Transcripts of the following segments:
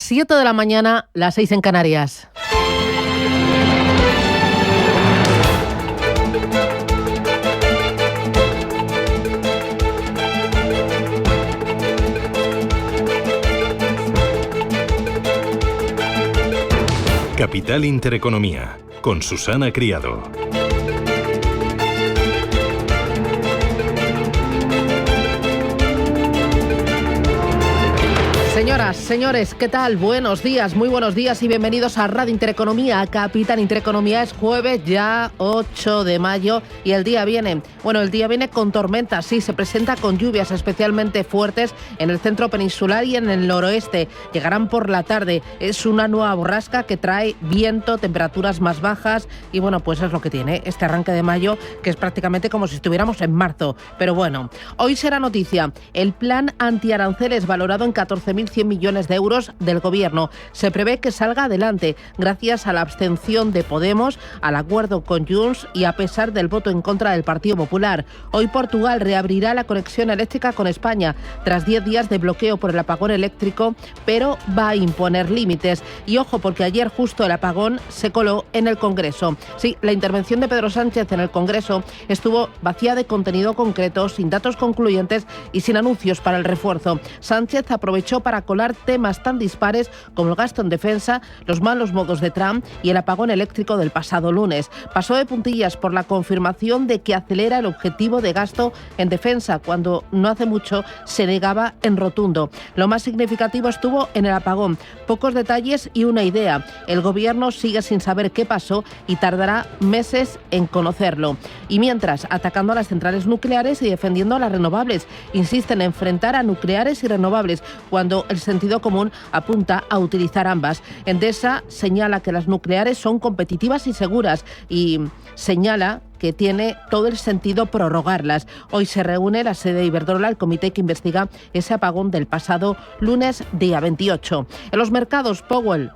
7 de la mañana, las 6 en Canarias. Capital Intereconomía, con Susana Criado. Señoras, señores, ¿qué tal? Buenos días, muy buenos días y bienvenidos a Radio Intereconomía, a Capital Intereconomía. Es jueves ya 8 de mayo y el día viene con tormentas, sí, se presenta con lluvias especialmente fuertes en el centro peninsular y en el noroeste. Llegarán por la tarde, es una nueva borrasca que trae viento, temperaturas más bajas y bueno, pues es lo que tiene este arranque de mayo, que es prácticamente como si estuviéramos en marzo. Pero bueno, hoy será noticia el plan antiaranceles valorado en 14.100 millones de euros del Gobierno. Se prevé que salga adelante gracias a la abstención de Podemos, al acuerdo con Junts y a pesar del voto en contra del Partido Popular. Hoy Portugal reabrirá la conexión eléctrica con España tras 10 días de bloqueo por el apagón eléctrico, pero va a imponer límites. Y ojo, porque ayer justo el apagón se coló en el Congreso. Sí, la intervención de Pedro Sánchez en el Congreso estuvo vacía de contenido concreto, sin datos concluyentes y sin anuncios para el refuerzo. Sánchez aprovechó para colar temas tan dispares como el gasto en defensa, los malos modos de Trump y el apagón eléctrico del pasado lunes. Pasó de puntillas por la confirmación de que acelera el objetivo de gasto en defensa, cuando no hace mucho se negaba en rotundo. Lo más significativo estuvo en el apagón. Pocos detalles y una idea. El Gobierno sigue sin saber qué pasó y tardará meses en conocerlo. Y mientras, atacando a las centrales nucleares y defendiendo a las renovables. Insisten en enfrentar a nucleares y renovables, cuando el sentido común apunta a utilizar ambas. Endesa señala que las nucleares son competitivas y seguras y señala que tiene todo el sentido prorrogarlas. Hoy se reúne la sede de Iberdrola, el comité que investiga ese apagón del pasado lunes, día 28. En los mercados, Powell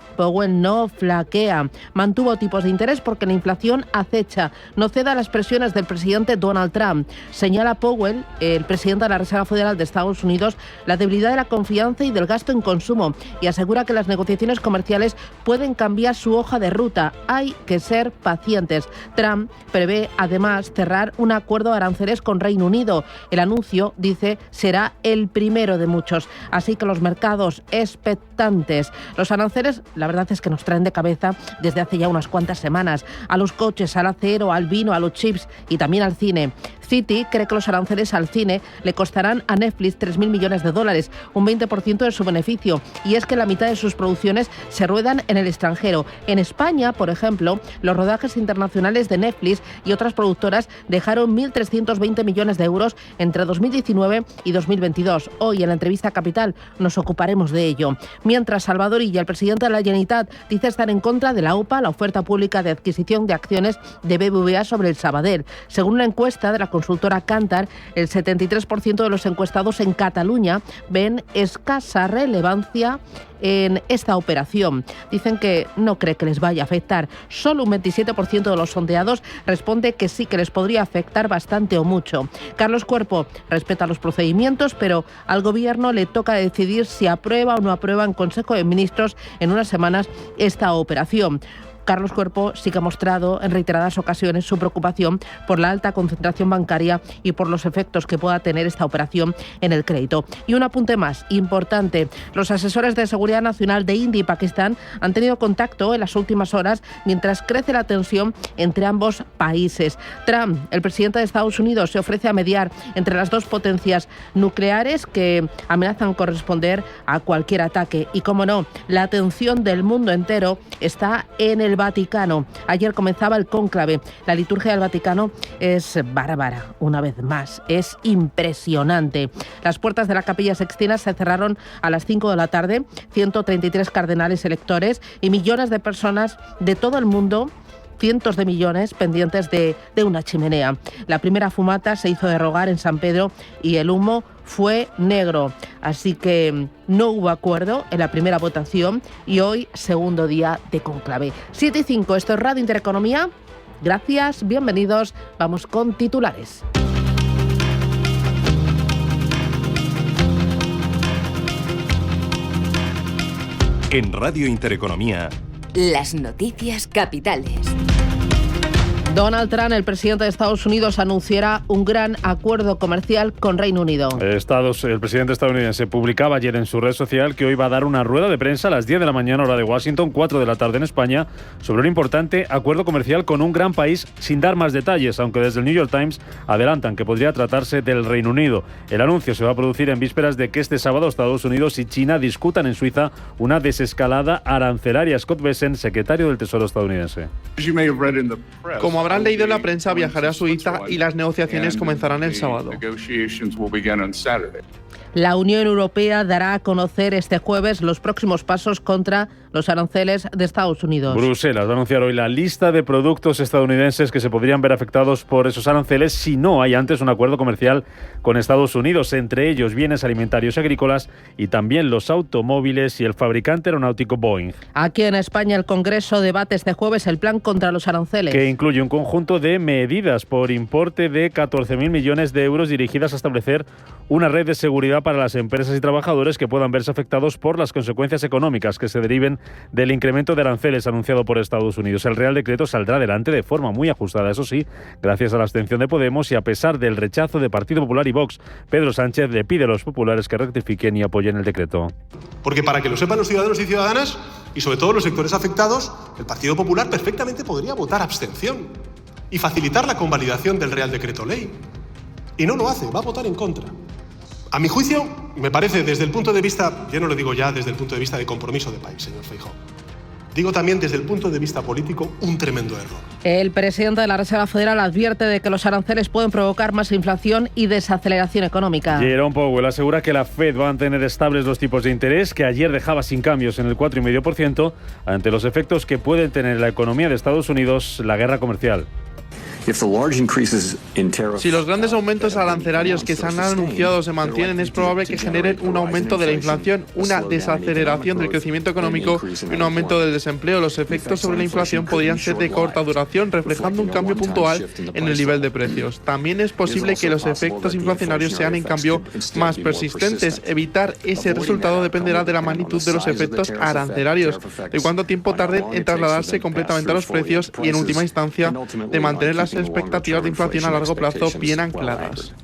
no flaquea. Mantuvo tipos de interés porque la inflación acecha. No ceda a las presiones del presidente Donald Trump. Señala Powell, el presidente de la Reserva Federal de Estados Unidos, la debilidad de la confianza y del gasto en consumo y asegura que las negociaciones comerciales pueden cambiar su hoja de ruta. Hay que ser pacientes. Trump prevé además cerrar un acuerdo de aranceles con Reino Unido. El anuncio, dice, será el primero de muchos. Así que los mercados expectantes. Los aranceles, la verdad es que nos traen de cabeza desde hace ya unas cuantas semanas. A los coches, al acero, al vino, a los chips y también al cine. Citi cree que los aranceles al cine le costarán a Netflix 3.000 millones de dólares, un 20% de su beneficio. Y es que la mitad de sus producciones se ruedan en el extranjero. En España, por ejemplo, los rodajes internacionales de Netflix y otras productoras dejaron 1.320 millones de euros entre 2019 y 2022. Hoy, en la entrevista Capital, nos ocuparemos de ello. Mientras, Salvador Illa, el presidente de la Generalitat, dice estar en contra de la OPA, la oferta pública de adquisición de acciones de BBVA sobre el Sabadell. Según una encuesta de la consultora Kantar, el 73% de los encuestados en Cataluña ven escasa relevancia en esta operación. Dicen que no cree que les vaya a afectar. Solo un 27% de los sondeados responde que sí, que les podría afectar bastante o mucho. Carlos Cuerpo respeta los procedimientos, pero al Gobierno le toca decidir si aprueba o no aprueba en Consejo de Ministros en unas semanas esta operación. Carlos Cuerpo sí que ha mostrado en reiteradas ocasiones su preocupación por la alta concentración bancaria y por los efectos que pueda tener esta operación en el crédito. Y un apunte más importante. Los asesores de seguridad nacional de India y Pakistán han tenido contacto en las últimas horas mientras crece la tensión entre ambos países. Trump, el presidente de Estados Unidos, se ofrece a mediar entre las dos potencias nucleares que amenazan con responder a cualquier ataque. Y como no, la atención del mundo entero está en el Vaticano. Ayer comenzaba el cónclave. La liturgia del Vaticano es bárbara, una vez más. Es impresionante. Las puertas de la Capilla Sixtina se cerraron a las 5 de la tarde. 133 cardenales electores y millones de personas de todo el mundo, cientos de millones pendientes de una chimenea. La primera fumata se hizo de rogar en San Pedro y el humo fue negro. Así que no hubo acuerdo en la primera votación y hoy segundo día de cónclave. 7:05, esto es Radio Intereconomía. Gracias, bienvenidos. Vamos con titulares. En Radio Intereconomía, las noticias capitales. Donald Trump, el presidente de Estados Unidos, anunciará un gran acuerdo comercial con Reino Unido. El presidente estadounidense publicaba ayer en su red social que hoy va a dar una rueda de prensa a las 10 de la mañana, hora de Washington, 4 de la tarde en España, sobre un importante acuerdo comercial con un gran país, sin dar más detalles, aunque desde el New York Times adelantan que podría tratarse del Reino Unido. El anuncio se va a producir en vísperas de que este sábado Estados Unidos y China discutan en Suiza una desescalada arancelaria. Scott Bessent, secretario del Tesoro estadounidense. Como habrán leído en la prensa, viajaré a Suiza y las negociaciones comenzarán el sábado. La Unión Europea dará a conocer este jueves los próximos pasos contra los aranceles de Estados Unidos. Bruselas va a anunciar hoy la lista de productos estadounidenses que se podrían ver afectados por esos aranceles si no hay antes un acuerdo comercial con Estados Unidos, entre ellos bienes alimentarios y agrícolas y también los automóviles y el fabricante aeronáutico Boeing. Aquí en España el Congreso debate este jueves el plan contra los aranceles, que incluye un conjunto de medidas por importe de 14.000 millones de euros dirigidas a establecer una red de seguridad para las empresas y trabajadores que puedan verse afectados por las consecuencias económicas que se deriven del incremento de aranceles anunciado por Estados Unidos. El Real Decreto saldrá adelante de forma muy ajustada, eso sí, gracias a la abstención de Podemos y a pesar del rechazo de Partido Popular y Vox. Pedro Sánchez le pide a los populares que rectifiquen y apoyen el decreto. Porque para que lo sepan los ciudadanos y ciudadanas, y sobre todo los sectores afectados, el Partido Popular perfectamente podría votar abstención y facilitar la convalidación del Real Decreto Ley. Y no lo hace, va a votar en contra. A mi juicio, me parece desde el punto de vista, ya no lo digo ya desde el punto de vista de compromiso de país, señor Feijóo, digo también desde el punto de vista político, un tremendo error. El presidente de la Reserva Federal advierte de que los aranceles pueden provocar más inflación y desaceleración económica. Jerome Powell asegura que la Fed va a mantener estables los tipos de interés, que ayer dejaba sin cambios en el 4,5%, ante los efectos que puede tener en la economía de Estados Unidos la guerra comercial. Si los grandes aumentos arancelarios que se han anunciado se mantienen, es probable que generen un aumento de la inflación, una desaceleración del crecimiento económico y un aumento del desempleo. Los efectos sobre la inflación podrían ser de corta duración, reflejando un cambio puntual en el nivel de precios. También es posible que los efectos inflacionarios sean, en cambio, más persistentes. Evitar ese resultado dependerá de la magnitud de los efectos arancelarios, de cuánto tiempo tarden en trasladarse completamente a los precios y, en última instancia, de mantener las expectativas de inflación a largo plazo bien ancladas.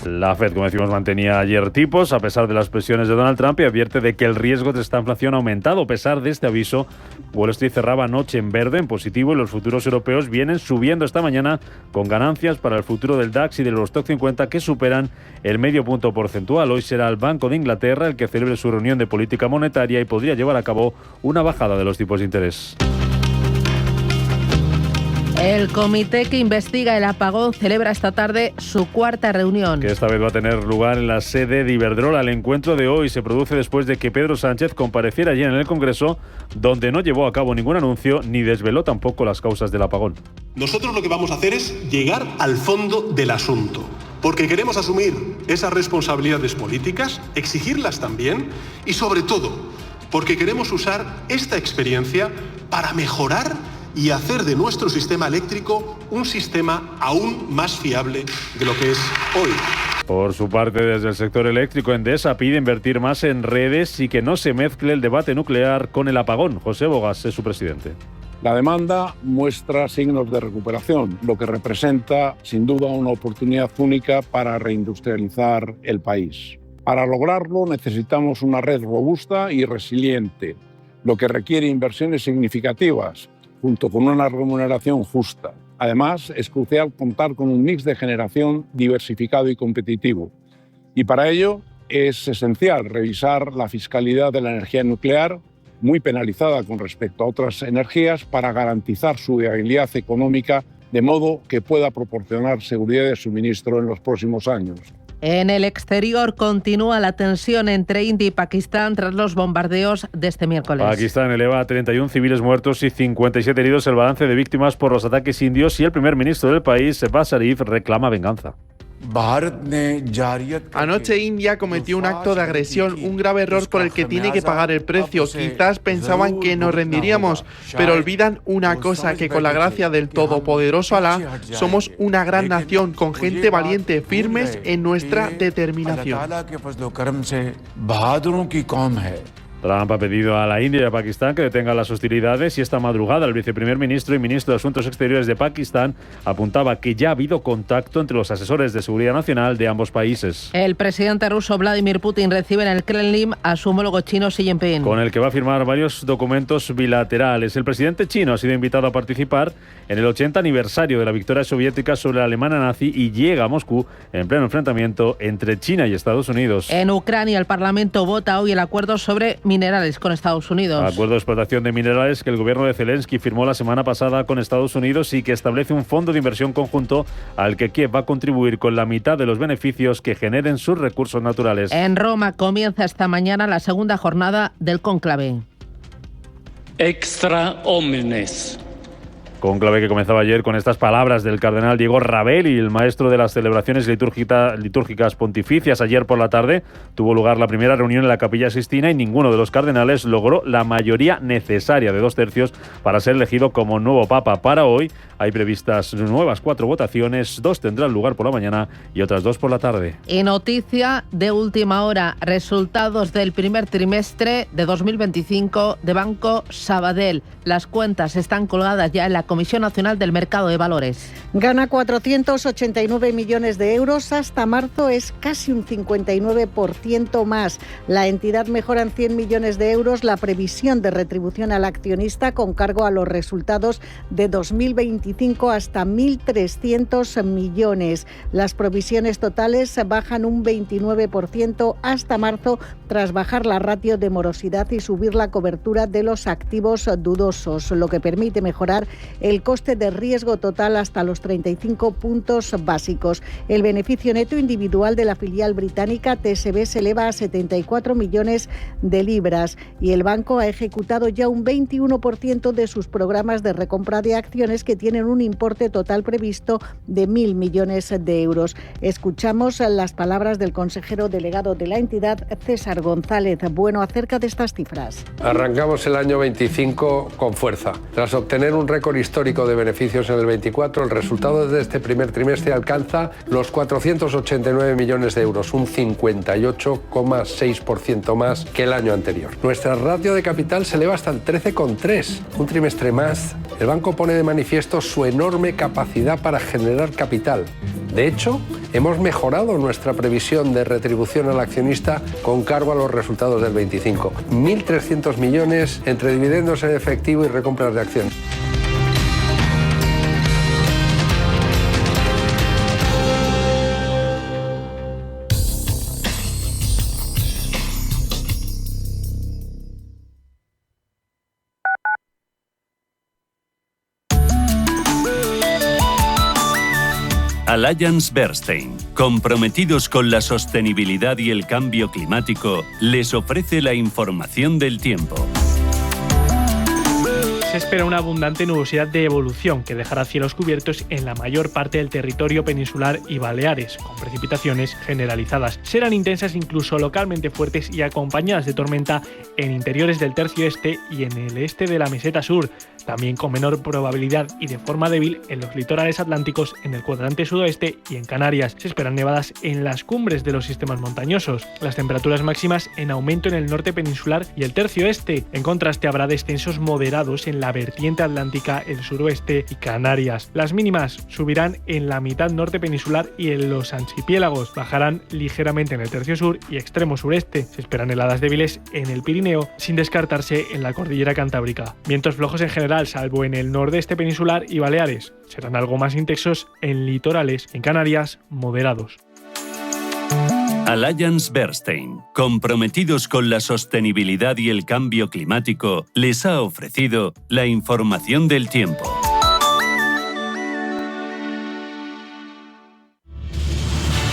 La Fed, como decimos, mantenía ayer tipos a pesar de las presiones de Donald Trump y advierte de que el riesgo de esta inflación ha aumentado. A pesar de este aviso, Wall Street cerraba anoche en verde, en positivo, y los futuros europeos vienen subiendo esta mañana con ganancias para el futuro del DAX y del Eurostoxx 50 que superan el medio punto porcentual. Hoy será el Banco de Inglaterra el que celebre su reunión de política monetaria y podría llevar a cabo una bajada de los tipos de interés. El comité que investiga el apagón celebra esta tarde su cuarta reunión. Que esta vez va a tener lugar en la sede de Iberdrola. El encuentro de hoy se produce después de que Pedro Sánchez compareciera ayer en el Congreso, donde no llevó a cabo ningún anuncio ni desveló tampoco las causas del apagón. Nosotros lo que vamos a hacer es llegar al fondo del asunto, porque queremos asumir esas responsabilidades políticas, exigirlas también y, sobre todo, porque queremos usar esta experiencia para mejorar y hacer de nuestro sistema eléctrico un sistema aún más fiable de lo que es hoy. Por su parte, desde el sector eléctrico, Endesa pide invertir más en redes y que no se mezcle el debate nuclear con el apagón. José Bogas es su presidente. La demanda muestra signos de recuperación, lo que representa sin duda una oportunidad única para reindustrializar el país. Para lograrlo necesitamos una red robusta y resiliente, lo que requiere inversiones significativas, junto con una remuneración justa. Además, es crucial contar con un mix de generación diversificado y competitivo. Y para ello es esencial revisar la fiscalidad de la energía nuclear, muy penalizada con respecto a otras energías, para garantizar su viabilidad económica de modo que pueda proporcionar seguridad de suministro en los próximos años. En el exterior continúa la tensión entre India y Pakistán tras los bombardeos de este miércoles. Pakistán eleva a 31 civiles muertos y 57 heridos el balance de víctimas por los ataques indios y el primer ministro del país, Shehbaz Sharif, reclama venganza. Anoche India cometió un acto de agresión, un grave error por el que tiene que pagar el precio. Quizás pensaban que nos rendiríamos, pero olvidan una cosa, que con la gracia del todopoderoso Alá somos una gran nación, con gente valiente, firmes en nuestra determinación. Trump ha pedido a la India y a Pakistán que detengan las hostilidades y esta madrugada el viceprimer ministro y ministro de Asuntos Exteriores de Pakistán apuntaba que ya ha habido contacto entre los asesores de seguridad nacional de ambos países. El presidente ruso Vladimir Putin recibe en el Kremlin a su homólogo chino Xi Jinping, con el que va a firmar varios documentos bilaterales. El presidente chino ha sido invitado a participar en el 80 aniversario de la victoria soviética sobre la Alemania nazi y llega a Moscú en pleno enfrentamiento entre China y Estados Unidos. En Ucrania el Parlamento vota hoy el acuerdo sobre minerales con Estados Unidos. Acuerdo de explotación de minerales que el gobierno de Zelensky firmó la semana pasada con Estados Unidos y que establece un fondo de inversión conjunto al que Kiev va a contribuir con la mitad de los beneficios que generen sus recursos naturales. En Roma comienza esta mañana la segunda jornada del cónclave. Extra omnes. Cónclave que comenzaba ayer con estas palabras del cardenal Diego Ravelli, el maestro de las celebraciones litúrgicas pontificias. Ayer por la tarde tuvo lugar la primera reunión en la Capilla Sixtina y ninguno de los cardenales logró la mayoría necesaria de 2/3 para ser elegido como nuevo papa. Para hoy hay previstas nuevas 4 votaciones, 2 tendrán lugar por la mañana y otras 2 por la tarde. Y noticia de última hora, resultados del primer trimestre de 2025 de Banco Sabadell. Las cuentas están colgadas ya en la Comisión Nacional del Mercado de Valores. Gana 489 millones de euros. Hasta marzo es casi un 59% más. La entidad mejora en 100 millones de euros la previsión de retribución al accionista con cargo a los resultados de 2025 hasta 1.300 millones. Las provisiones totales bajan un 29% hasta marzo tras bajar la ratio de morosidad y subir la cobertura de los activos dudosos, lo que permite mejorar el coste de riesgo total hasta los 35 puntos básicos. El beneficio neto individual de la filial británica TSB se eleva a 74 millones de libras y el banco ha ejecutado ya un 21% de sus programas de recompra de acciones que tienen un importe total previsto de 1.000 millones de euros. Escuchamos las palabras del consejero delegado de la entidad, César González Bueno, acerca de estas cifras. Arrancamos el año 25 con fuerza. Tras obtener un récord histórico de beneficios en el 24, el resultado de este primer trimestre alcanza los 489 millones de euros, un 58,6% más que el año anterior. Nuestra ratio de capital se eleva hasta el 13,3. Un trimestre más, el banco pone de manifiesto su enorme capacidad para generar capital. De hecho, hemos mejorado nuestra previsión de retribución al accionista con cargo a los resultados del 25. 1.300 millones entre dividendos en efectivo y recompras de acciones. Allianz Bernstein, comprometidos con la sostenibilidad y el cambio climático, les ofrece la información del tiempo. Se espera una abundante nubosidad de evolución que dejará cielos cubiertos en la mayor parte del territorio peninsular y Baleares, con precipitaciones generalizadas. Serán intensas, incluso localmente fuertes y acompañadas de tormenta en interiores del tercio este y en el este de la meseta sur, también con menor probabilidad y de forma débil en los litorales atlánticos, en el cuadrante sudoeste y en Canarias. Se esperan nevadas en las cumbres de los sistemas montañosos. Las temperaturas máximas en aumento en el norte peninsular y el tercio este. En contraste, habrá descensos moderados en la vertiente atlántica, el suroeste y Canarias. Las mínimas subirán en la mitad norte peninsular y en los archipiélagos. Bajarán ligeramente en el tercio sur y extremo sureste. Se esperan heladas débiles en el Pirineo, sin descartarse en la cordillera cantábrica. Vientos flojos en general, salvo en el nordeste peninsular y Baleares. Serán algo más intensos en litorales, en Canarias, moderados. Allianz Bernstein, comprometidos con la sostenibilidad y el cambio climático, les ha ofrecido la información del tiempo.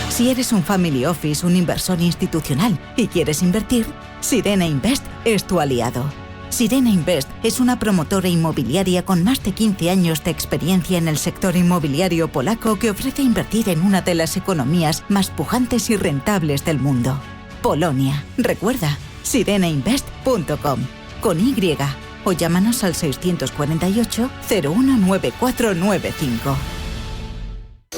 Si eres un family office, un inversor institucional y quieres invertir, Sirena Invest es tu aliado. Sirena Invest es una promotora inmobiliaria con más de 15 años de experiencia en el sector inmobiliario polaco que ofrece invertir en una de las economías más pujantes y rentables del mundo. Polonia. Recuerda, sirenainvest.com con Y o llámanos al 648 019495.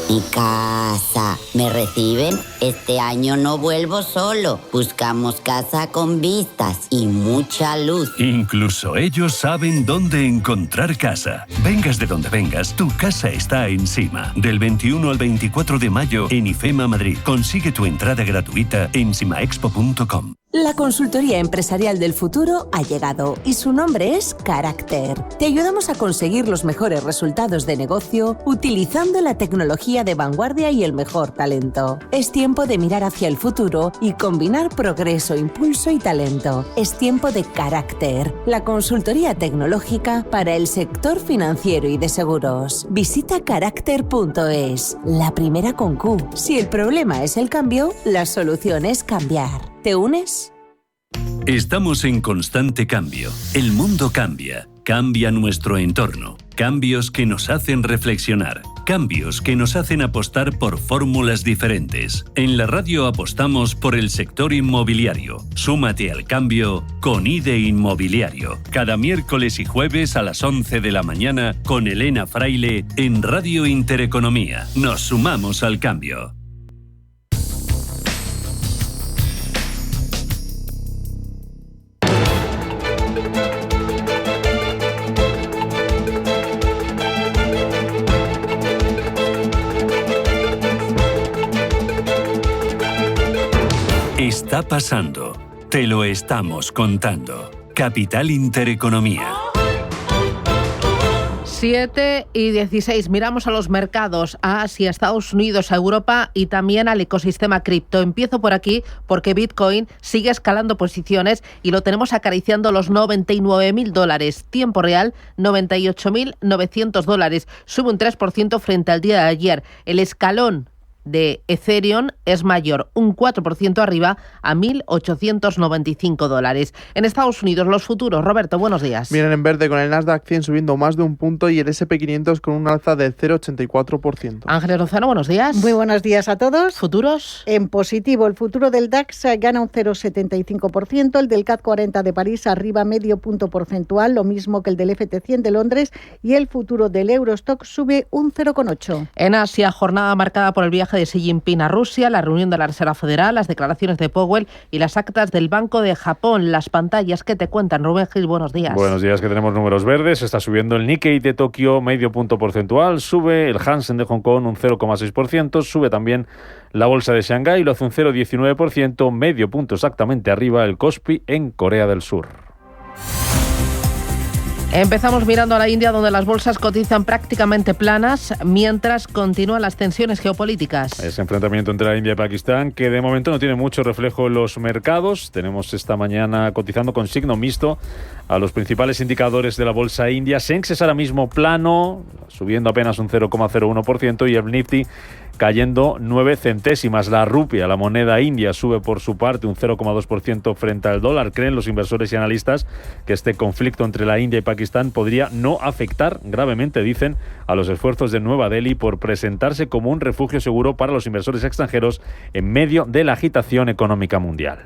Mi casa, ¿me reciben? Este año no vuelvo solo. Buscamos casa con vistas y mucha luz. Incluso ellos saben dónde encontrar casa. Vengas de donde vengas, tu casa está encima. Del 21 al 24 de mayo en IFEMA Madrid. Consigue tu entrada gratuita en simaexpo.com. La consultoría empresarial del futuro ha llegado y su nombre es Carácter. Te ayudamos a conseguir los mejores resultados de negocio utilizando la tecnología de vanguardia y el mejor talento. Es tiempo de mirar hacia el futuro y combinar progreso, impulso y talento. Es tiempo de Carácter, la consultoría tecnológica para el sector financiero y de seguros. Visita carácter.es, la primera con Q. Si el problema es el cambio, la solución es cambiar. ¿Te unes? Estamos en constante cambio. El mundo cambia. Cambia nuestro entorno. Cambios que nos hacen reflexionar. Cambios que nos hacen apostar por fórmulas diferentes. En la radio apostamos por el sector inmobiliario. Súmate al cambio con IDE Inmobiliario. Cada miércoles y jueves a las 11 de la mañana con Elena Fraile en Radio Intereconomía. Nos sumamos al cambio. Está pasando. Te lo estamos contando. Capital Intereconomía. 7:16. Miramos a los mercados, a Asia, Estados Unidos, a Europa y también al ecosistema cripto. Empiezo por aquí porque Bitcoin sigue escalando posiciones y lo tenemos acariciando los $99.000. Tiempo real, $98.900. Sube un 3% frente al día de ayer. El escalón de Ethereum es mayor, un 4% arriba a $1.895. En Estados Unidos, los futuros. Roberto, buenos días. Vienen en verde con el Nasdaq 100 subiendo más de un punto y el S&P 500 con un alza del 0,84%. Ángeles Lozano, buenos días. Muy buenos días a todos. ¿Futuros? En positivo, el futuro del DAX gana un 0,75%, el del CAC 40 de París arriba medio punto porcentual, lo mismo que el del FT100 de Londres, y el futuro del Eurostock sube un 0,8%. En Asia, jornada marcada por el viaje de Xi Jinping a Rusia, la reunión de la Reserva Federal, las declaraciones de Powell y las actas del Banco de Japón. Las pantallas que te cuentan. Rubén Gil, buenos días. Buenos días, que tenemos números verdes. Está subiendo el Nikkei de Tokio medio punto porcentual, sube el Hansen de Hong Kong un 0,6%, sube también la bolsa de Shanghái, lo hace un 0,19%, medio punto exactamente arriba el Kospi en Corea del Sur. Empezamos mirando a la India, donde las bolsas cotizan prácticamente planas, mientras continúan las tensiones geopolíticas. Ese enfrentamiento entre la India y Pakistán, que de momento no tiene mucho reflejo en los mercados. Tenemos esta mañana cotizando con signo mixto a los principales indicadores de la bolsa india. Sensex es ahora mismo plano, subiendo apenas un 0,01%, y el Nifty cayendo 9 centésimas. La rupia, la moneda india, sube por su parte un 0,2% frente al dólar. Creen los inversores y analistas que este conflicto entre la India y Pakistán podría no afectar gravemente, dicen, a los esfuerzos de Nueva Delhi por presentarse como un refugio seguro para los inversores extranjeros en medio de la agitación económica mundial.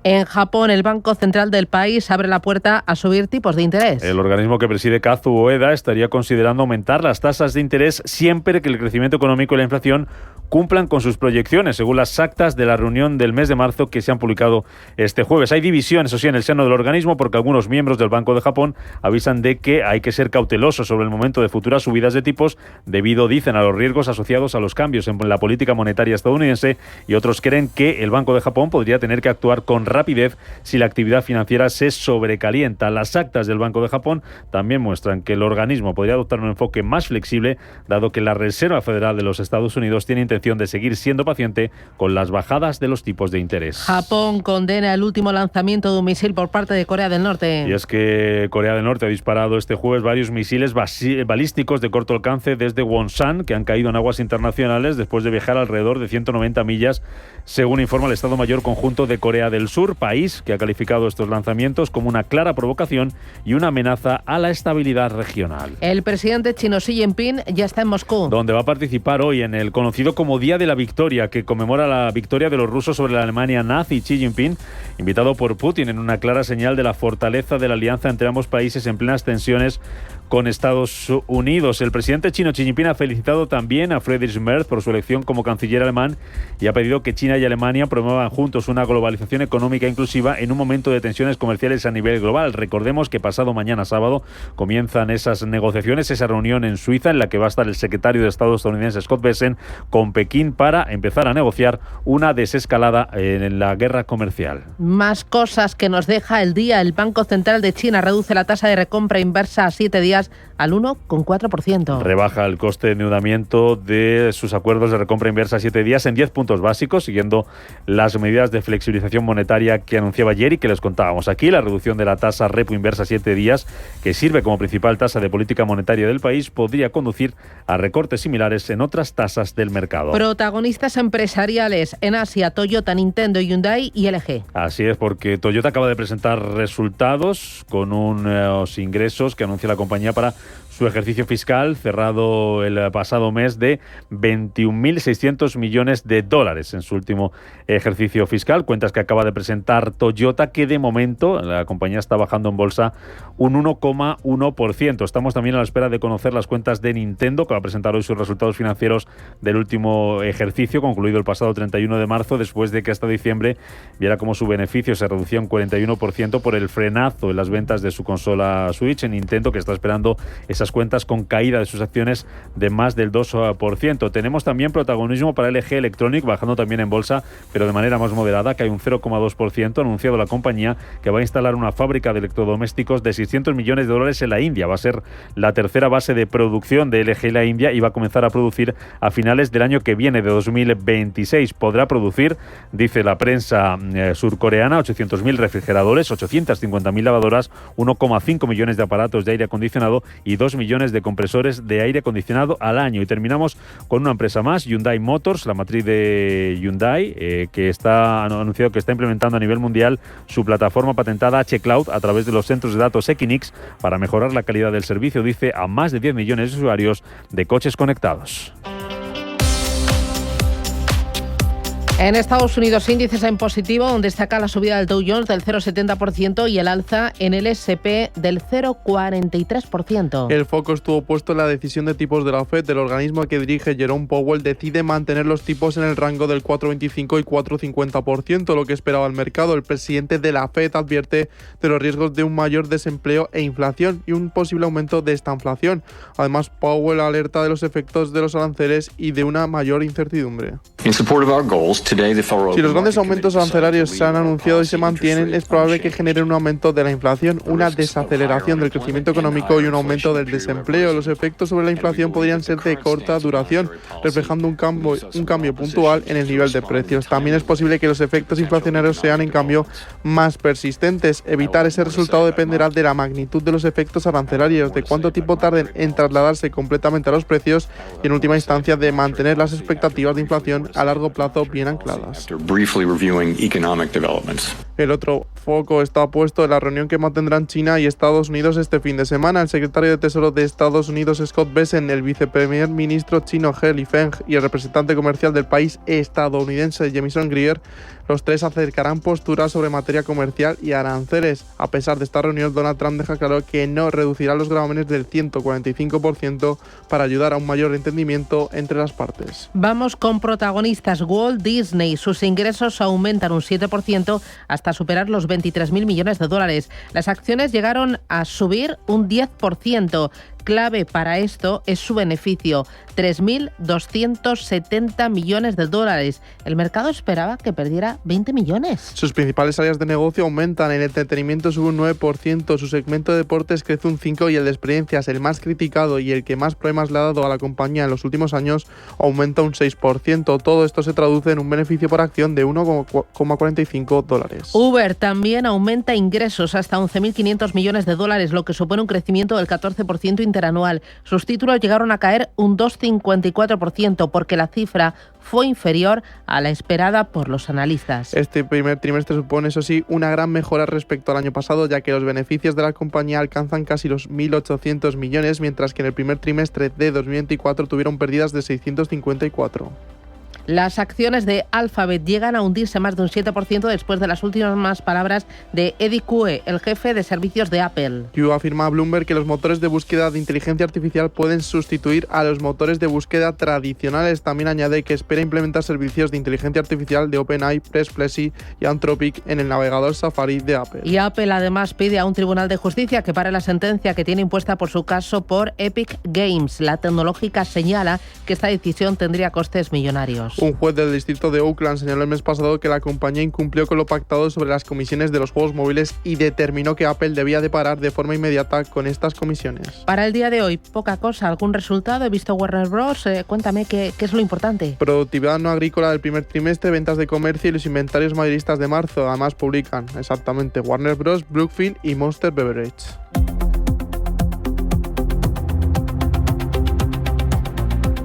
En Japón, el Banco Central del país abre la puerta a subir tipos de interés. El organismo que preside Kazu Ueda estaría considerando aumentar las tasas de interés siempre que el crecimiento económico y la inflación cumplan con sus proyecciones, según las actas de la reunión del mes de marzo que se han publicado este jueves. Hay división, eso sí, en el seno del organismo, porque algunos miembros del Banco de Japón avisan de que hay que ser cautelosos sobre el momento de futuras subidas de tipos debido, dicen, a los riesgos asociados a los cambios en la política monetaria estadounidense, y otros creen que el Banco de Japón podría tener que actuar con rapidez si la actividad financiera se sobrecalienta. Las actas del Banco de Japón también muestran que el organismo podría adoptar un enfoque más flexible, dado que la Reserva Federal de los Estados Unidos tiene intención de seguir siendo paciente con las bajadas de los tipos de interés. Japón condena el último lanzamiento de un misil por parte de Corea del Norte. Y es que Corea del Norte ha disparado este jueves varios misiles balísticos de corto alcance desde Wonsan, que han caído en aguas internacionales después de viajar alrededor de 190 millas, según informa el Estado Mayor Conjunto de Corea del del Sur, país que ha calificado estos lanzamientos como una clara provocación y una amenaza a la estabilidad regional. El presidente chino Xi Jinping ya está en Moscú, donde va a participar hoy en el conocido como Día de la Victoria, que conmemora la victoria de los rusos sobre la Alemania nazi. Xi Jinping, invitado por Putin en una clara señal de la fortaleza de la alianza entre ambos países en plenas tensiones con Estados Unidos. El presidente chino Xi Jinping ha felicitado también a Friedrich Merz por su elección como canciller alemán y ha pedido que China y Alemania promuevan juntos una globalización económica inclusiva en un momento de tensiones comerciales a nivel global. Recordemos que pasado mañana sábado comienzan esas negociaciones, esa reunión en Suiza en la que va a estar el secretario de Estado estadounidense Scott Bessent con Pekín para empezar a negociar una desescalada en la guerra comercial. Más cosas que nos deja el día. El Banco Central de China reduce la tasa de recompra inversa a 7 días al 1,4%. Rebaja el coste de endeudamiento de sus acuerdos de recompra inversa a 7 días en 10 puntos básicos, siguiendo las medidas de flexibilización monetaria que anunciaba ayer y que les contábamos aquí. La reducción de la tasa repo inversa a 7 días, que sirve como principal tasa de política monetaria del país, podría conducir a recortes similares en otras tasas del mercado. Protagonistas empresariales en Asia: Toyota, Nintendo, Hyundai y LG. Así es, porque Toyota acaba de presentar resultados con unos ingresos que anuncia la compañía para su ejercicio fiscal cerrado el pasado mes de 21.600 millones de dólares en su último ejercicio fiscal. Cuentas que acaba de presentar Toyota, que de momento la compañía está bajando en bolsa un 1,1%. Estamos también a la espera de conocer las cuentas de Nintendo, que va a presentar hoy sus resultados financieros del último ejercicio, concluido el pasado 31 de marzo, después de que hasta diciembre viera cómo su beneficio se reducía un 41% por el frenazo en las ventas de su consola Switch. En Nintendo, que está esperando esas cuentas con caída de sus acciones de más del 2%. Tenemos también protagonismo para LG Electronic, bajando también en bolsa, pero de manera más moderada, que hay un 0,2%. Ha anunciado la compañía que va a instalar una fábrica de electrodomésticos de 600 millones de dólares en la India. Va a ser la tercera base de producción de LG en la India y va a comenzar a producir a finales del año que viene, de 2026. Podrá producir, dice la prensa surcoreana, 800.000 refrigeradores, 850.000 lavadoras, 1,5 millones de aparatos de aire acondicionado y 2 millones de compresores de aire acondicionado al año. Y terminamos con una empresa más, Hyundai Motors, la matriz de Hyundai, que ha anunciado que está implementando a nivel mundial su plataforma patentada H-Cloud a través de los centros de datos Equinix para mejorar la calidad del servicio, dice, a más de 10 millones de usuarios de coches conectados. En Estados Unidos, índices en positivo, donde destaca la subida del Dow Jones del 0,70% y el alza en el S&P del 0,43%. El foco estuvo puesto en la decisión de tipos de la Fed. El organismo que dirige Jerome Powell decide mantener los tipos en el rango del 4,25 y 4,50%, lo que esperaba el mercado. El presidente de la Fed advierte de los riesgos de un mayor desempleo e inflación y un posible aumento de esta inflación. Además, Powell alerta de los efectos de los aranceles y de una mayor incertidumbre. Si los grandes aumentos arancelarios se han anunciado y se mantienen, es probable que generen un aumento de la inflación, una desaceleración del crecimiento económico y un aumento del desempleo. Los efectos sobre la inflación podrían ser de corta duración, reflejando un cambio puntual en el nivel de precios. También es posible que los efectos inflacionarios sean, en cambio, más persistentes. Evitar ese resultado dependerá de la magnitud de los efectos arancelarios, de cuánto tiempo tarden en trasladarse completamente a los precios y, en última instancia, de mantener las expectativas de inflación a largo plazo bien ancladas. El otro foco está puesto en la reunión que mantendrán China y Estados Unidos este fin de semana. El secretario de Tesoro de Estados Unidos, Scott Bessent, el viceprimer ministro chino He Lifeng y el representante comercial del país estadounidense Jamieson Greer, los tres acercarán posturas sobre materia comercial y aranceles. A pesar de esta reunión, Donald Trump deja claro que no reducirá los gravámenes del 145% para ayudar a un mayor entendimiento entre las partes. Vamos con protagonistas. Walt Disney. Sus ingresos aumentan un 7% hasta superar los 23.000 millones de dólares. Las acciones llegaron a subir un 10%. Clave para esto es su beneficio, 3.270 millones de dólares. El mercado esperaba que perdiera 20 millones. Sus principales áreas de negocio aumentan. El entretenimiento sube un 9%, su segmento de deportes crece un 5% y el de experiencias, el más criticado y el que más problemas le ha dado a la compañía en los últimos años, aumenta un 6%. Todo esto se traduce en un beneficio por acción de $1,45. Uber también aumenta ingresos hasta 11.500 millones de dólares, lo que supone un crecimiento del 14% interanual. Sus títulos llegaron a caer un 2,54% porque la cifra fue inferior a la esperada por los analistas. Este primer trimestre supone, eso sí, una gran mejora respecto al año pasado, ya que los beneficios de la compañía alcanzan casi los 1.800 millones, mientras que en el primer trimestre de 2024 tuvieron pérdidas de 654. Las acciones de Alphabet llegan a hundirse más de un 7% después de las últimas palabras de Eddie Kue, el jefe de servicios de Apple. Kue afirma a Bloomberg que los motores de búsqueda de inteligencia artificial pueden sustituir a los motores de búsqueda tradicionales. También añade que espera implementar servicios de inteligencia artificial de OpenAI, Perplexity y Anthropic en el navegador Safari de Apple. Y Apple además pide a un tribunal de justicia que pare la sentencia que tiene impuesta por su caso por Epic Games. La tecnológica señala que esta decisión tendría costes millonarios. Un juez del distrito de Oakland señaló el mes pasado que la compañía incumplió con lo pactado sobre las comisiones de los juegos móviles y determinó que Apple debía de parar de forma inmediata con estas comisiones. Para el día de hoy, poca cosa. ¿Algún resultado? He visto Warner Bros. Cuéntame qué es lo importante. Productividad no agrícola del primer trimestre, ventas de comercio y los inventarios mayoristas de marzo. Además publican exactamente Warner Bros., Brookfield y Monster Beverage.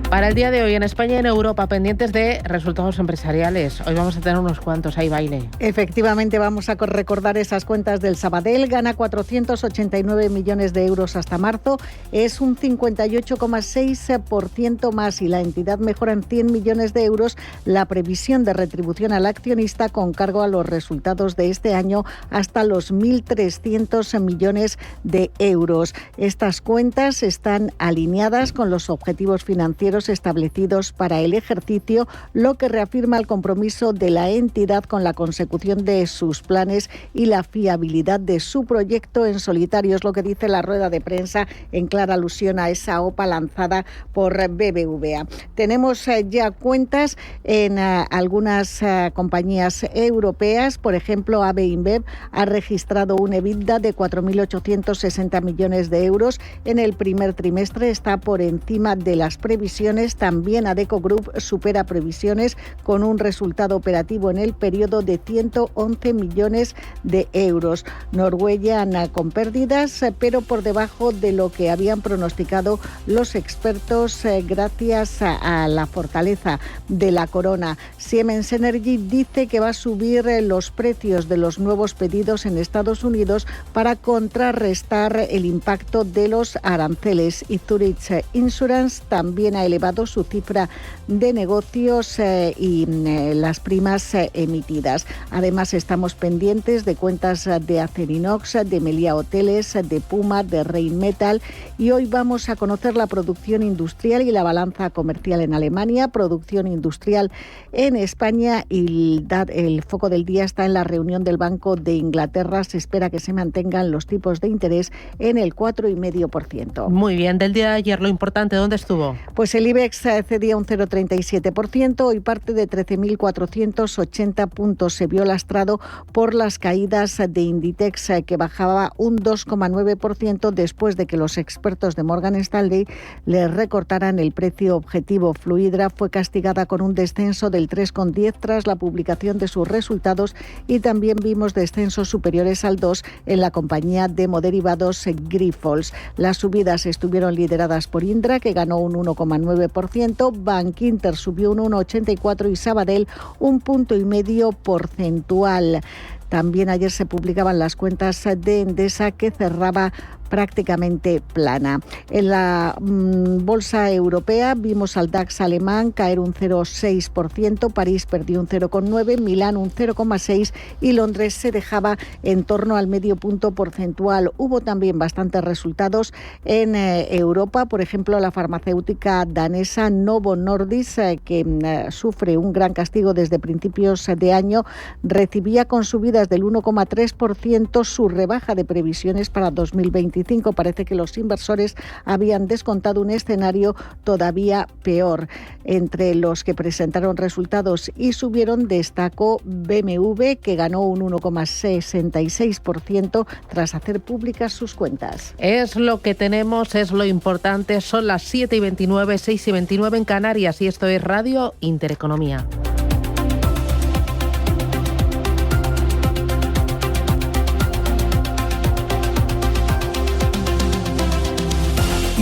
Para el día de hoy en España y en Europa, pendientes de resultados empresariales. Hoy vamos a tener unos cuantos, hay baile. Efectivamente, vamos a recordar esas cuentas del Sabadell. Gana 489 millones de euros hasta marzo. Es un 58,6% más y la entidad mejora en 100 millones de euros la previsión de retribución al accionista con cargo a los resultados de este año hasta los 1.300 millones de euros. Estas cuentas están alineadas con los objetivos financieros establecidos para el ejercicio, lo que reafirma el compromiso de la entidad con la consecución de sus planes y la fiabilidad de su proyecto en solitario, es lo que dice la rueda de prensa en clara alusión a esa OPA lanzada por BBVA. Tenemos ya cuentas en algunas compañías europeas, por ejemplo, AB InBev ha registrado un EBITDA de 4.860 millones de euros en el primer trimestre, está por encima de las previsiones. También Adecco Group supera previsiones con un resultado operativo en el periodo de 111 millones de euros. Norwegian con pérdidas, pero por debajo de lo que habían pronosticado los expertos gracias a la fortaleza de la corona. Siemens Energy dice que va a subir los precios de los nuevos pedidos en Estados Unidos para contrarrestar el impacto de los aranceles. Y Zurich Insurance también ha elevado su cifra de negocios y las primas emitidas. Además, estamos pendientes de cuentas de Acerinox, de Meliá Hoteles, de Puma, de Rheinmetall y hoy vamos a conocer la producción industrial y la balanza comercial en Alemania, producción industrial en España y el foco del día está en la reunión del Banco de Inglaterra. Se espera que se mantengan los tipos de interés en el 4,5%. Muy bien, del día de ayer lo importante, ¿dónde estuvo? Pues el IBEX cedía un 0,37%, hoy parte de 13.480 puntos. Se vio lastrado por las caídas de Inditex, que bajaba un 2,9% después de que los expertos de Morgan Stanley le recortaran el precio objetivo. Fluidra fue castigada con un descenso del 3,10 tras la publicación de sus resultados y también vimos descensos superiores al 2 en la compañía de hemoderivados Grifols. Las subidas estuvieron lideradas por Indra, que ganó un 1,9%, Bankinter subió un 1,84% y Sabadell un 1,5 porcentual. También ayer se publicaban las cuentas de Endesa, que cerraba prácticamente plana. En la bolsa europea vimos al DAX alemán caer un 0,6%, París perdió un 0,9%, Milán un 0,6% y Londres se dejaba en torno al medio punto porcentual. Hubo también bastantes resultados en Europa, por ejemplo la farmacéutica danesa Novo Nordisk, que sufre un gran castigo desde principios de año, recibía con subidas del 1,3% su rebaja de previsiones para 2025. Parece que los inversores habían descontado un escenario todavía peor. Entre los que presentaron resultados y subieron, destacó BMW, que ganó un 1,66% tras hacer públicas sus cuentas. Es lo que tenemos, es lo importante. Son las 7:29, 6:29 en Canarias y esto es Radio Intereconomía.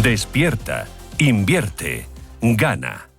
Despierta, invierte, gana.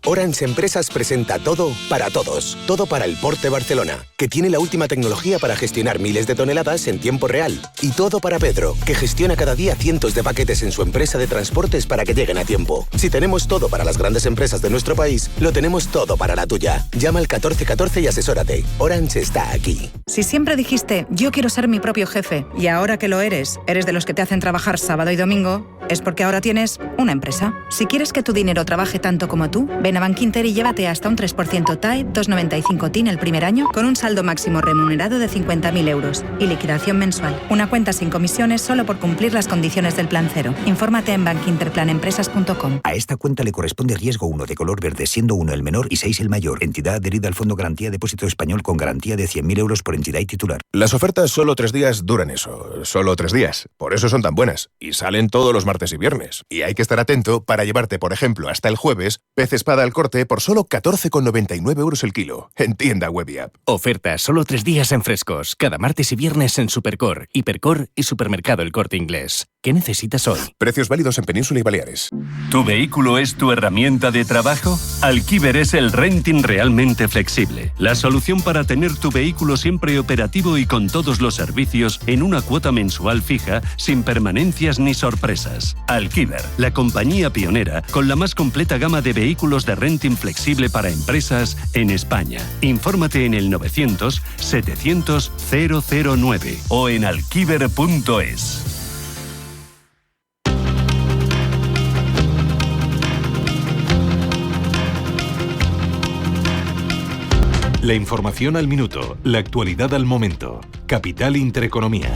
Orange Empresas presenta todo para todos. Todo para el Port de Barcelona, que tiene la última tecnología para gestionar miles de toneladas en tiempo real. Y todo para Pedro, que gestiona cada día cientos de paquetes en su empresa de transportes para que lleguen a tiempo. Si tenemos todo para las grandes empresas de nuestro país, lo tenemos todo para la tuya. Llama al 1414 y asesórate. Orange está aquí. Si siempre dijiste, yo quiero ser mi propio jefe, y ahora que lo eres de los que te hacen trabajar sábado y domingo, es porque ahora tienes una empresa. Si quieres que tu dinero trabaje tanto como tú, ven a Bankinter y llévate hasta un 3% TAE, 2,95 TIN el primer año, con un saldo máximo remunerado de 50.000 euros y liquidación mensual. Una cuenta sin comisiones solo por cumplir las condiciones del Plan Cero. Infórmate en bankinterplanempresas.com. A esta cuenta le corresponde riesgo 1 de color verde, siendo 1 el menor y 6 el mayor. Entidad adherida al Fondo Garantía Depósito Español con garantía de 100.000 euros por entidad y titular. Las ofertas solo 3 días duran eso. Solo 3 días. Por eso son tan buenas. Y salen todos los martes y viernes. Y hay que estar atento para llevarte, por ejemplo, hasta el jueves, pez espada al corte por solo 14,99 euros el kilo. En tienda web y app. Oferta solo 3 días en Frescos. Cada martes y viernes en Supercor, Hipercor y Supermercado El Corte Inglés. ¿Qué necesitas hoy? Precios válidos en Península y Baleares. ¿Tu vehículo es tu herramienta de trabajo? Alquiver es el renting realmente flexible. La solución para tener tu vehículo siempre operativo y con todos los servicios en una cuota mensual fija, sin permanencias ni sorpresas. Alquiver, la compañía pionera con la más completa gama de vehículos de renting flexible para empresas en España. Infórmate en el 900 700 009 o en alquiver.es. La información al minuto, la actualidad al momento. Capital Intereconomía.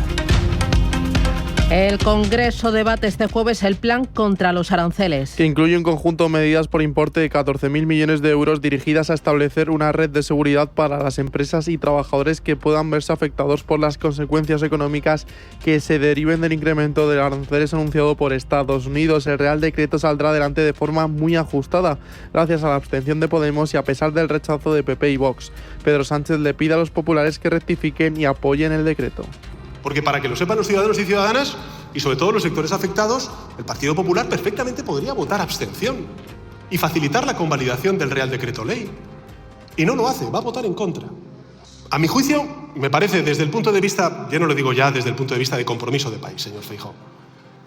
El Congreso debate este jueves el plan contra los aranceles, que incluye un conjunto de medidas por importe de 14.000 millones de euros dirigidas a establecer una red de seguridad para las empresas y trabajadores que puedan verse afectados por las consecuencias económicas que se deriven del incremento de aranceles anunciado por Estados Unidos. El Real Decreto saldrá adelante de forma muy ajustada, gracias a la abstención de Podemos y a pesar del rechazo de PP y Vox. Pedro Sánchez le pide a los populares que rectifiquen y apoyen el decreto. Porque para que lo sepan los ciudadanos y ciudadanas, y sobre todo los sectores afectados, el Partido Popular perfectamente podría votar abstención y facilitar la convalidación del Real Decreto Ley. Y no lo hace, va a votar en contra. A mi juicio, me parece desde el punto de vista, ya no lo digo ya desde el punto de vista de compromiso de país, señor Feijóo,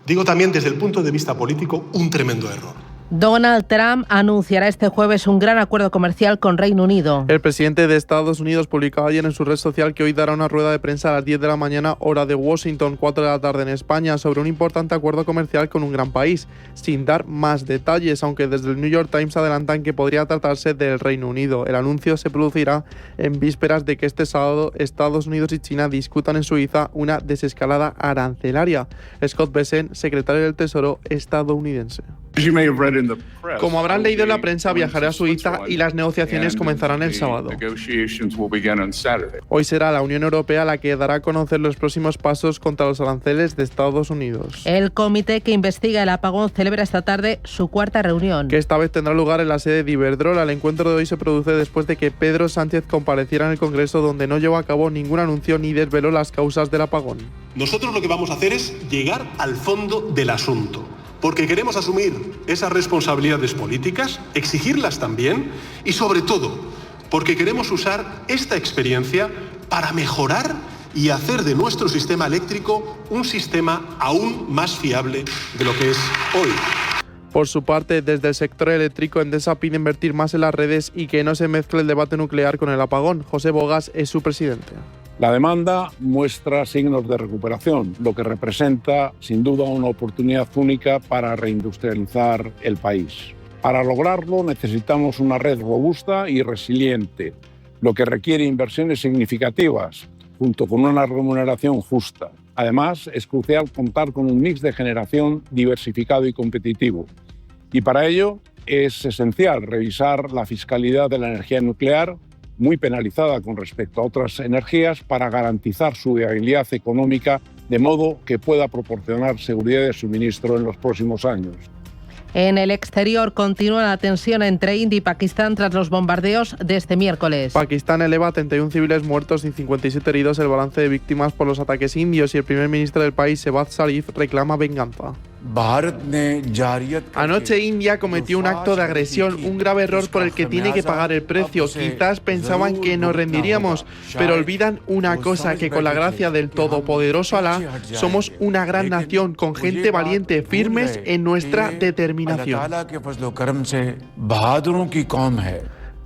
digo también desde el punto de vista político, un tremendo error. Donald Trump anunciará este jueves un gran acuerdo comercial con Reino Unido. El presidente de Estados Unidos publicaba ayer en su red social que hoy dará una rueda de prensa a las 10 de la mañana, hora de Washington, 4 de la tarde en España, sobre un importante acuerdo comercial con un gran país, sin dar más detalles, aunque desde el New York Times adelantan que podría tratarse del Reino Unido. El anuncio se producirá en vísperas de que este sábado Estados Unidos y China discutan en Suiza una desescalada arancelaria. Scott Bessent, secretario del Tesoro estadounidense. Como habrán leído en la prensa, viajaré a Suiza y las negociaciones comenzarán el sábado. Hoy será la Unión Europea la que dará a conocer los próximos pasos contra los aranceles de Estados Unidos. El comité que investiga el apagón celebra esta tarde su cuarta reunión, que esta vez tendrá lugar en la sede de Iberdrola. El encuentro de hoy se produce después de que Pedro Sánchez compareciera en el Congreso, donde no llevó a cabo ningún anuncio ni desveló las causas del apagón. Nosotros lo que vamos a hacer es llegar al fondo del asunto, porque queremos asumir esas responsabilidades políticas, exigirlas también y sobre todo porque queremos usar esta experiencia para mejorar y hacer de nuestro sistema eléctrico un sistema aún más fiable de lo que es hoy. Por su parte, desde el sector eléctrico, Endesa pide invertir más en las redes y que no se mezcle el debate nuclear con el apagón. José Bogas es su presidente. La demanda muestra signos de recuperación, lo que representa sin duda una oportunidad única para reindustrializar el país. Para lograrlo necesitamos una red robusta y resiliente, lo que requiere inversiones significativas, junto con una remuneración justa. Además, es crucial contar con un mix de generación diversificado y competitivo. Y para ello es esencial revisar la fiscalidad de la energía nuclear, muy penalizada con respecto a otras energías, para garantizar su viabilidad económica de modo que pueda proporcionar seguridad de suministro en los próximos años. En el exterior continúa la tensión entre India y Pakistán tras los bombardeos de este miércoles. Pakistán eleva a 31 civiles muertos y 57 heridos el balance de víctimas por los ataques indios y el primer ministro del país, Shehbaz Sharif, reclama venganza. Anoche India cometió un acto de agresión, un grave error por el que tiene que pagar el precio. Quizás pensaban que nos rendiríamos, pero olvidan una cosa, que con la gracia del todopoderoso Alá somos una gran nación, con gente valiente, firmes en nuestra determinación.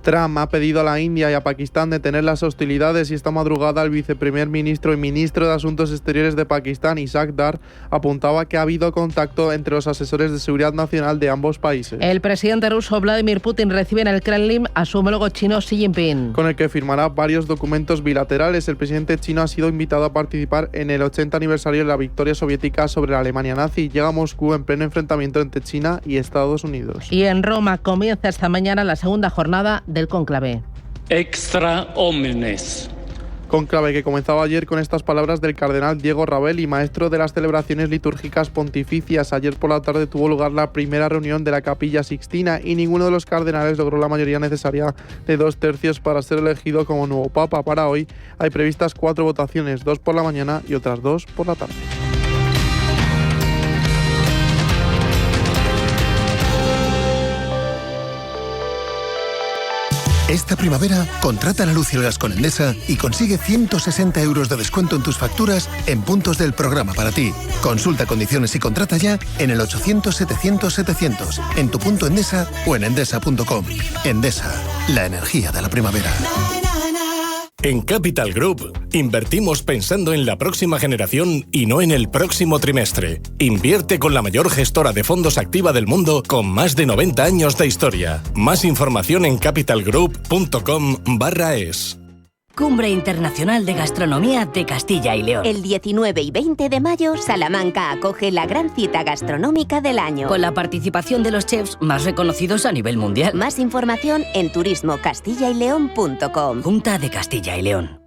Trump ha pedido a la India y a Pakistán detener las hostilidades y esta madrugada el viceprimer ministro y ministro de Asuntos Exteriores de Pakistán, Ishaq Dar, apuntaba que ha habido contacto entre los asesores de seguridad nacional de ambos países. El presidente ruso Vladimir Putin recibe en el Kremlin a su homólogo chino Xi Jinping, con el que firmará varios documentos bilaterales. El presidente chino ha sido invitado a participar en el 80 aniversario de la victoria soviética sobre la Alemania nazi. Llega a Moscú en pleno enfrentamiento entre China y Estados Unidos. Y en Roma comienza esta mañana la segunda jornada del conclave. Extra omnes. Conclave que comenzaba ayer con estas palabras del cardenal Diego Ravelli, maestro de las celebraciones litúrgicas pontificias. Ayer por la tarde tuvo lugar la primera reunión de la Capilla Sixtina y ninguno de los cardenales logró la mayoría necesaria de 2/3 para ser elegido como nuevo papa. Para hoy hay previstas 4 votaciones, 2 por la mañana y otras 2 por la tarde. Esta primavera, contrata la luz y el gas con Endesa y consigue 160 € de descuento en tus facturas en puntos del programa para ti. Consulta condiciones y contrata ya en el 800-700-700, en tu punto Endesa o en endesa.com. Endesa, la energía de la primavera. En Capital Group, invertimos pensando en la próxima generación y no en el próximo trimestre. Invierte con la mayor gestora de fondos activa del mundo con más de 90 años de historia. Más información en capitalgroup.com/es. Cumbre Internacional de Gastronomía de Castilla y León. El 19 y 20 de mayo, Salamanca acoge la gran cita gastronómica del año, con la participación de los chefs más reconocidos a nivel mundial. Más información en turismocastillaileón.com. Junta de Castilla y León.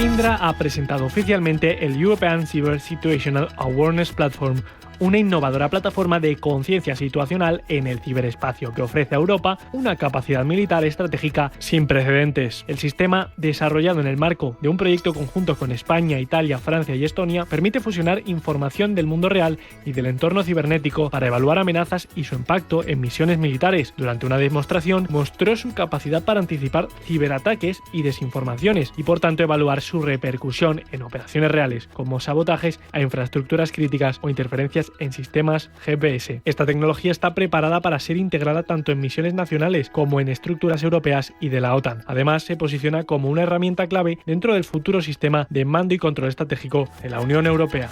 Indra ha presentado oficialmente el European Cyber Situational Awareness Platform, una innovadora plataforma de conciencia situacional en el ciberespacio que ofrece a Europa una capacidad militar estratégica sin precedentes. El sistema, desarrollado en el marco de un proyecto conjunto con España, Italia, Francia y Estonia, permite fusionar información del mundo real y del entorno cibernético para evaluar amenazas y su impacto en misiones militares. Durante una demostración, mostró su capacidad para anticipar ciberataques y desinformaciones y, por tanto, evaluar su repercusión en operaciones reales, como sabotajes a infraestructuras críticas o interferencias en sistemas GPS. Esta tecnología está preparada para ser integrada tanto en misiones nacionales como en estructuras europeas y de la OTAN. Además, se posiciona como una herramienta clave dentro del futuro sistema de mando y control estratégico de la Unión Europea.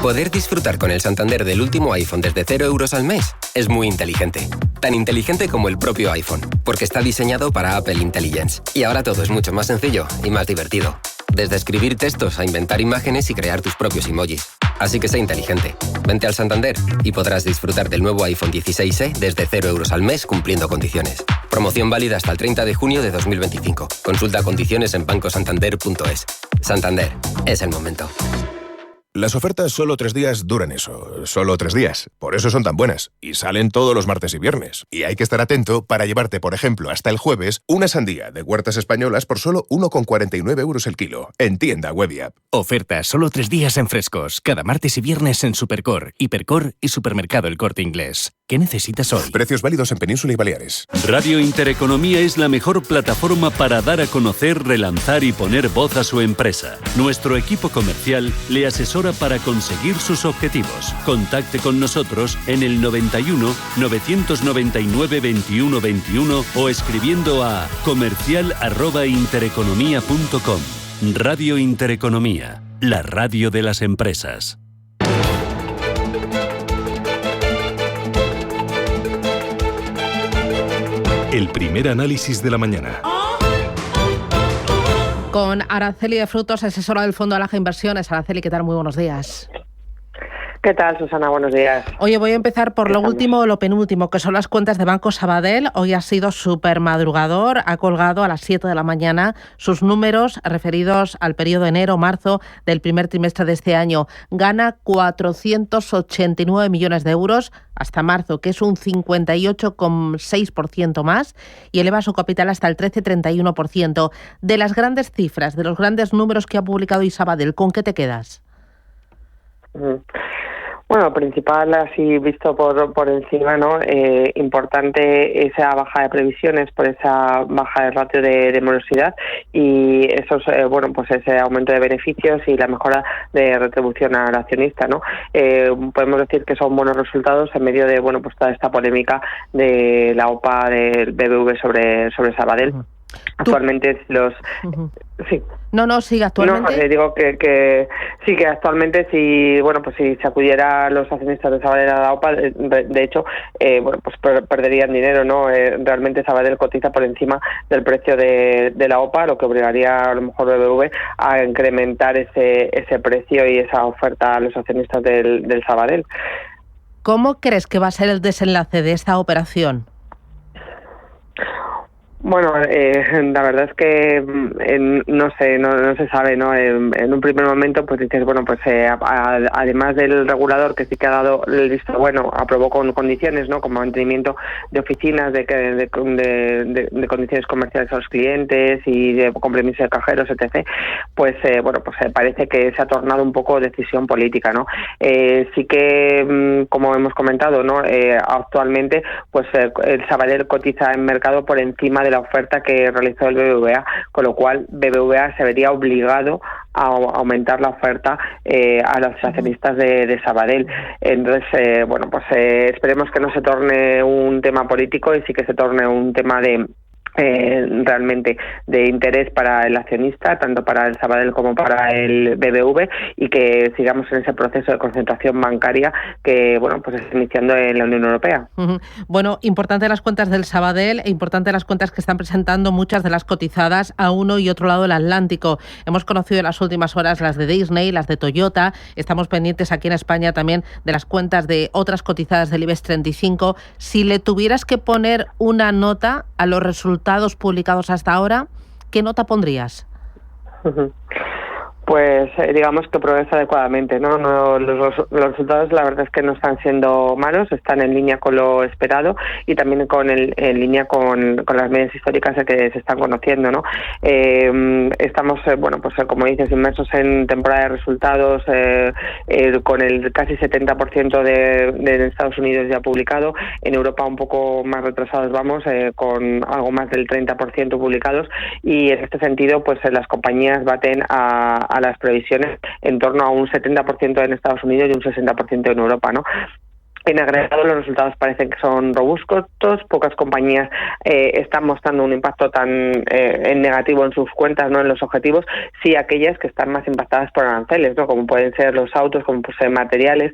Poder disfrutar con el Santander del último iPhone desde 0 € al mes es muy inteligente. Tan inteligente como el propio iPhone, porque está diseñado para Apple Intelligence. Y ahora todo es mucho más sencillo y más divertido. Desde escribir textos a inventar imágenes y crear tus propios emojis. Así que sé inteligente. Vente al Santander y podrás disfrutar del nuevo iPhone 16e desde 0 € al mes cumpliendo condiciones. Promoción válida hasta el 30 de junio de 2025. Consulta condiciones en bancosantander.es. Santander, es el momento. Las ofertas solo 3 días duran eso, solo 3 días. Por eso son tan buenas. Y salen todos los martes y viernes. Y hay que estar atento para llevarte, por ejemplo, hasta el jueves, una sandía de Huertas Españolas por solo 1,49 € el kilo. En tienda web y app. Ofertas solo 3 días en Frescos. Cada martes y viernes en Supercor, Hipercor y Supermercado El Corte Inglés. ¿Qué necesitas hoy? Precios válidos en Península y Baleares. Radio Intereconomía es la mejor plataforma para dar a conocer, relanzar y poner voz a su empresa. Nuestro equipo comercial le asesora para conseguir sus objetivos. Contacte con nosotros en el 91 999 21 21 o escribiendo a comercial@intereconomia.com. Radio Intereconomía, la radio de las empresas. El primer análisis de la mañana. Con Araceli de Frutos, asesora del Fondo Alaja Inversiones. Araceli, ¿qué tal? Muy buenos días. ¿Qué tal, Susana? Buenos días. Oye, voy a empezar por lo último o lo penúltimo, que son las cuentas de Banco Sabadell. Hoy ha sido súper madrugador, ha colgado a las 7 de la mañana sus números referidos al periodo enero-marzo del primer trimestre de este año. Gana 489 millones de euros hasta marzo, que es un 58,6% más, y eleva su capital hasta el 13,31%. De las grandes cifras, de los grandes números que ha publicado hoy Sabadell, ¿con qué te quedas? Bueno, principal, así visto por encima, ¿no? Importante esa baja de previsiones por esa baja de ratio de morosidad y esos, pues ese aumento de beneficios y la mejora de retribución al accionista, ¿no? Podemos decir que son buenos resultados en medio de, pues toda esta polémica de la OPA del BBV sobre Sabadell. Actualmente sí. No, sigue actualmente. No, digo que sí, que actualmente si se acudiera a los accionistas de Sabadell a la OPA, de hecho, pues perderían dinero, ¿no? Realmente Sabadell cotiza por encima del precio de la OPA, lo que obligaría a lo mejor BBV a incrementar ese precio y esa oferta a los accionistas del Sabadell. ¿Cómo crees que va a ser el desenlace de esta operación? Bueno, la verdad es que no se sabe, ¿no? En un primer momento, pues dices, además del regulador que sí que ha dado el visto bueno, aprobó con condiciones, ¿no? Como mantenimiento de oficinas, de condiciones comerciales a los clientes y con permiso de cajeros, etc. Parece que se ha tornado un poco decisión política, ¿no? Sí que, como hemos comentado, ¿no? Actualmente, el Sabadell cotiza en mercado por encima de la oferta que realizó el BBVA, con lo cual BBVA se vería obligado a aumentar la oferta a los accionistas de Sabadell. Entonces, esperemos que no se torne un tema político y sí que se torne un tema realmente de interés para el accionista, tanto para el Sabadell como para el BBV, y que sigamos en ese proceso de concentración bancaria que está iniciando en la Unión Europea. Bueno, importante las cuentas del Sabadell e importante las cuentas que están presentando muchas de las cotizadas a uno y otro lado del Atlántico. Hemos conocido en las últimas horas las de Disney, las de Toyota. Estamos pendientes aquí en España también de las cuentas de otras cotizadas del IBEX 35. Si le tuvieras que poner una nota a los resultados publicados hasta ahora, ¿qué nota pondrías? Pues digamos que progresa adecuadamente, ¿no? Los resultados la verdad es que no están siendo malos, están en línea con lo esperado y también en línea con las medias históricas que se están conociendo, ¿no? Estamos, como dices, inmersos en temporada de resultados con el casi 70% de Estados Unidos ya publicado, en Europa un poco más retrasados vamos, con algo más del 30% publicados, y en este sentido pues las compañías baten a las previsiones en torno a un 70% en Estados Unidos y un 60% en Europa, ¿no? En agregado los resultados parecen que son robustos, pocas compañías están mostrando un impacto tan en negativo en sus cuentas, no en los objetivos, sí aquellas que están más impactadas por aranceles, ¿no? Como pueden ser los autos, como pueden ser materiales,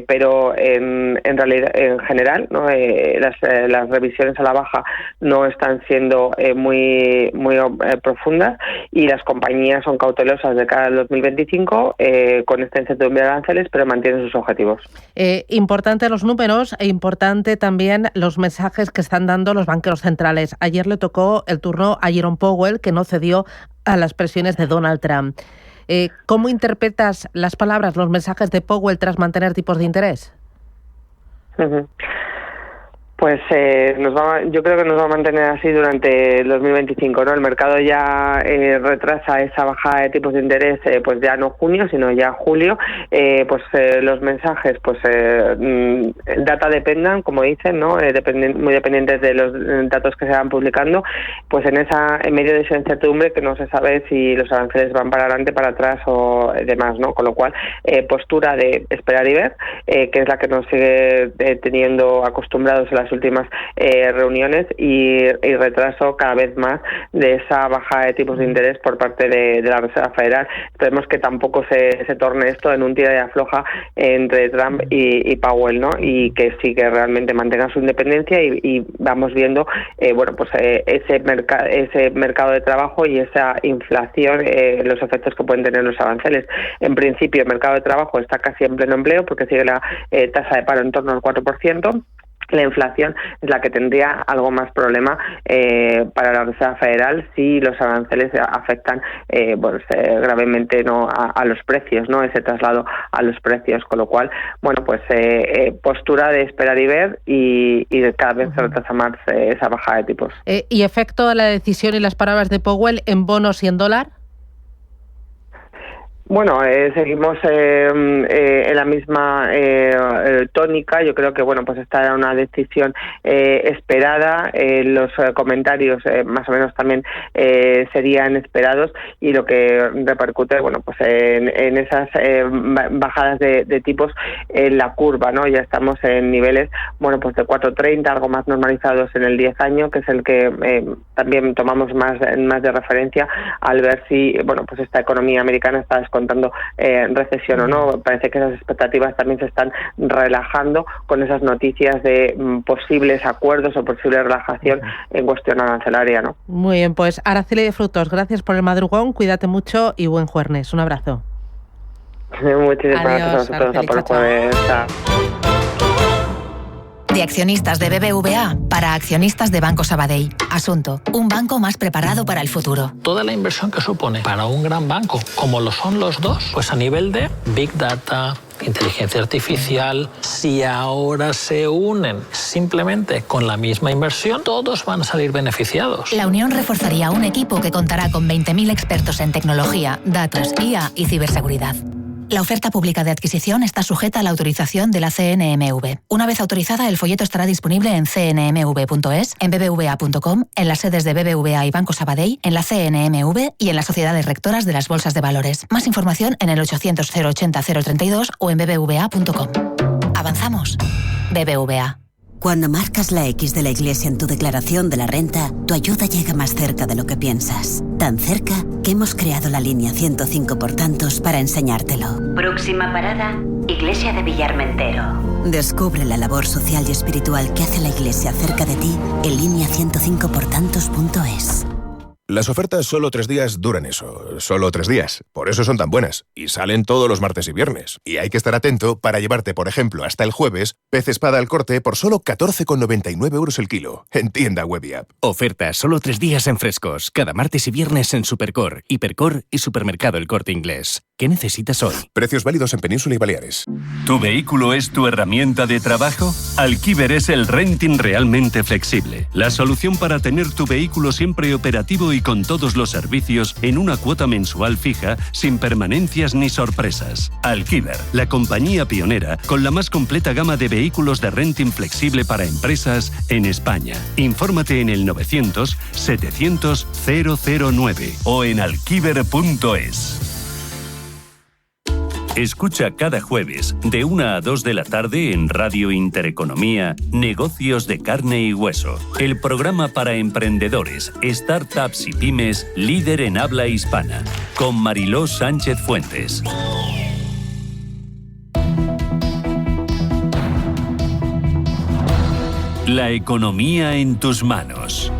pero en realidad, en general, ¿no? Las revisiones a la baja no están siendo muy profundas, y las compañías son cautelosas de cara al 2025 con esta incertidumbre de aranceles, pero mantienen sus objetivos. Importante los números e importante también los mensajes que están dando los banqueros centrales. Ayer le tocó el turno a Jerome Powell, que no cedió a las presiones de Donald Trump. ¿Cómo interpretas las palabras, los mensajes de Powell tras mantener tipos de interés? Pues yo creo que nos va a mantener así durante el 2025, ¿no? El mercado ya retrasa esa bajada de tipos de interés, pues ya no junio, sino ya julio. Los mensajes, data dependan, como dicen, ¿no? Muy dependientes de los datos que se van publicando. Pues en medio de esa incertidumbre que no se sabe si los aranceles van para adelante, para atrás o demás, ¿no? Con lo cual, postura de esperar y ver, que es la que nos sigue teniendo acostumbrados en las últimas reuniones y retraso cada vez más de esa bajada de tipos de interés por parte de la Reserva Federal. Esperemos que tampoco se torne esto en un tira y afloja entre Trump y Powell, ¿no? Y que sí que realmente mantengan su independencia y vamos viendo ese mercado de trabajo y esa inflación, los efectos que pueden tener los aranceles. En principio, el mercado de trabajo está casi en pleno empleo porque sigue la tasa de paro en torno al 4%. La inflación es la que tendría algo más problema para la Reserva Federal si los aranceles afectan gravemente, ¿no?, a los precios, ¿no?, ese traslado a los precios, con lo cual, postura de esperar y ver y cada vez se retrasa más esa bajada de tipos. ¿Y efecto de la decisión y las palabras de Powell en bonos y en dólar? Bueno, seguimos en la misma tónica. Yo creo que esta era una decisión esperada. Los comentarios más o menos también serían esperados y lo que repercute en esas bajadas de tipos en la curva, ¿no? Ya estamos en niveles de 4,30, algo más normalizados en el 10 años, que es el que también tomamos más de referencia al ver si esta economía americana está descontando recesión o no. Parece que esas expectativas también se están relajando con esas noticias de posibles acuerdos o posible relajación en cuestión arancelaria, ¿no? Muy bien, pues Araceli de Frutos, gracias por el madrugón, cuídate mucho y buen jueves. Un abrazo. Muchísimas gracias a vosotros. Por el jueves. De accionistas de BBVA para accionistas de Banco Sabadell. Asunto: un banco más preparado para el futuro. Toda la inversión que supone para un gran banco, como lo son los dos, pues a nivel de Big Data, inteligencia artificial, si ahora se unen simplemente con la misma inversión, todos van a salir beneficiados. La unión reforzaría un equipo que contará con 20.000 expertos en tecnología, datos, IA y ciberseguridad. La oferta pública de adquisición está sujeta a la autorización de la CNMV. Una vez autorizada, el folleto estará disponible en cnmv.es, en bbva.com, en las sedes de BBVA y Banco Sabadell, en la CNMV y en las sociedades rectoras de las bolsas de valores. Más información en el 800 080 032 o en bbva.com. Avanzamos. BBVA. Cuando marcas la X de la Iglesia en tu declaración de la renta, tu ayuda llega más cerca de lo que piensas. Tan cerca que hemos creado la línea 105 por tantos para enseñártelo. Próxima parada, Iglesia de Villarmentero. Descubre la labor social y espiritual que hace la Iglesia cerca de ti en línea105portantos.es. Las ofertas solo 3 días duran eso, solo 3 días. Por eso son tan buenas. Y salen todos los martes y viernes. Y hay que estar atento para llevarte, por ejemplo, hasta el jueves, pez espada al corte por solo 14,99 euros el kilo. En tienda web y app. Ofertas solo 3 días en Frescos. Cada martes y viernes en Supercor, Hipercor y Supermercado El Corte Inglés. ¿Qué necesitas hoy? Precios válidos en Península y Baleares. ¿Tu vehículo es tu herramienta de trabajo? Alquiver es el renting realmente flexible. La solución para tener tu vehículo siempre operativo y con todos los servicios en una cuota mensual fija, sin permanencias ni sorpresas. Alquiver, la compañía pionera con la más completa gama de vehículos de renting flexible para empresas en España. Infórmate en el 900 700 009 o en alquiver.es. Escucha cada jueves de 1 a 2 de la tarde en Radio Intereconomía Negocios de Carne y Hueso, el programa para emprendedores, startups y pymes líder en habla hispana, con Mariló Sánchez Fuentes. La economía en tus manos.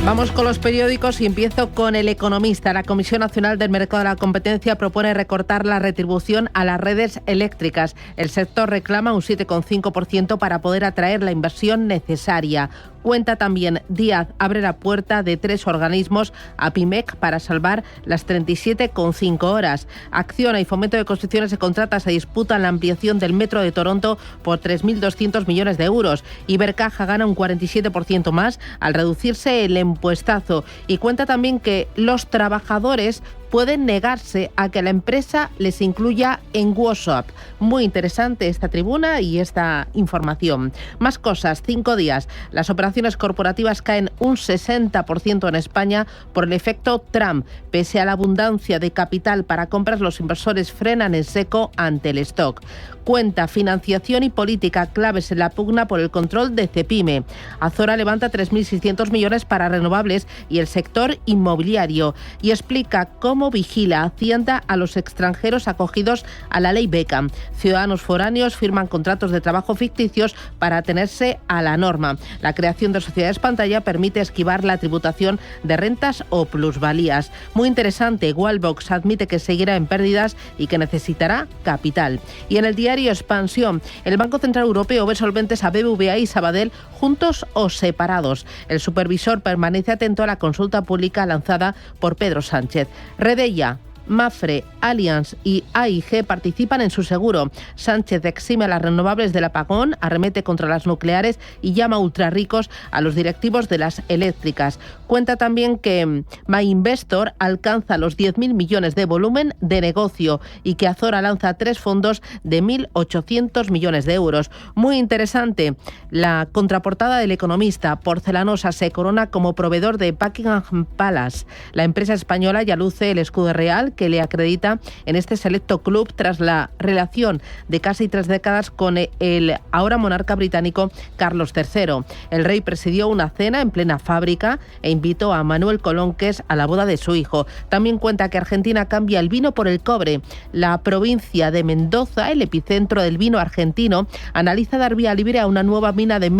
Vamos con los periódicos y empiezo con El Economista. La Comisión Nacional del Mercado de la Competencia propone recortar la retribución a las redes eléctricas. El sector reclama un 7,5% para poder atraer la inversión necesaria. Cuenta también Díaz abre la puerta de 3 organismos a Pimec para salvar las 37,5 horas. Acciona y Fomento de Construcciones y Contratas se disputan la ampliación del metro de Toronto por 3.200 millones de euros. Ibercaja gana un 47% más al reducirse el impuestazo. Y cuenta también que los trabajadores pueden negarse a que la empresa les incluya en WhatsApp. Muy interesante esta tribuna y esta información. Más cosas, 5 días. Las operaciones corporativas caen un 60% en España por el efecto Trump. Pese a la abundancia de capital para compras, los inversores frenan en seco ante el stock. Cuenta, financiación y política claves en la pugna por el control de Cepime. Azora levanta 3.600 millones para renovables y el sector inmobiliario y explica cómo vigila Hacienda a los extranjeros acogidos a la ley Beckham. Ciudadanos foráneos firman contratos de trabajo ficticios para atenerse a la norma. La creación de sociedades pantalla permite esquivar la tributación de rentas o plusvalías. Muy interesante, Wallbox admite que seguirá en pérdidas y que necesitará capital. Y en el diario Expansión, el Banco Central Europeo ve solventes a BBVA y Sabadell juntos o separados. El supervisor permanece atento a la consulta pública lanzada por Pedro Sánchez. Redella, Mafre, Allianz y AIG participan en su seguro. Sánchez exime a las renovables del apagón, arremete contra las nucleares y llama ultrarricos a los directivos de las eléctricas. Cuenta también que MyInvestor alcanza los 10.000 millones de volumen de negocio y que Azora lanza 3 fondos de 1.800 millones de euros. Muy interesante. La contraportada del Economista, Porcelanosa se corona como proveedor de Buckingham Palace. La empresa española ya luce el escudo real que le acredita en este selecto club tras la relación de casi 3 décadas con el ahora monarca británico Carlos III. El rey presidió una cena en plena fábrica e invitó a Manuel Colonques a la boda de su hijo. También cuenta que Argentina cambia el vino por el cobre. La provincia de Mendoza, el epicentro del vino argentino, analiza dar vía libre a una nueva mina en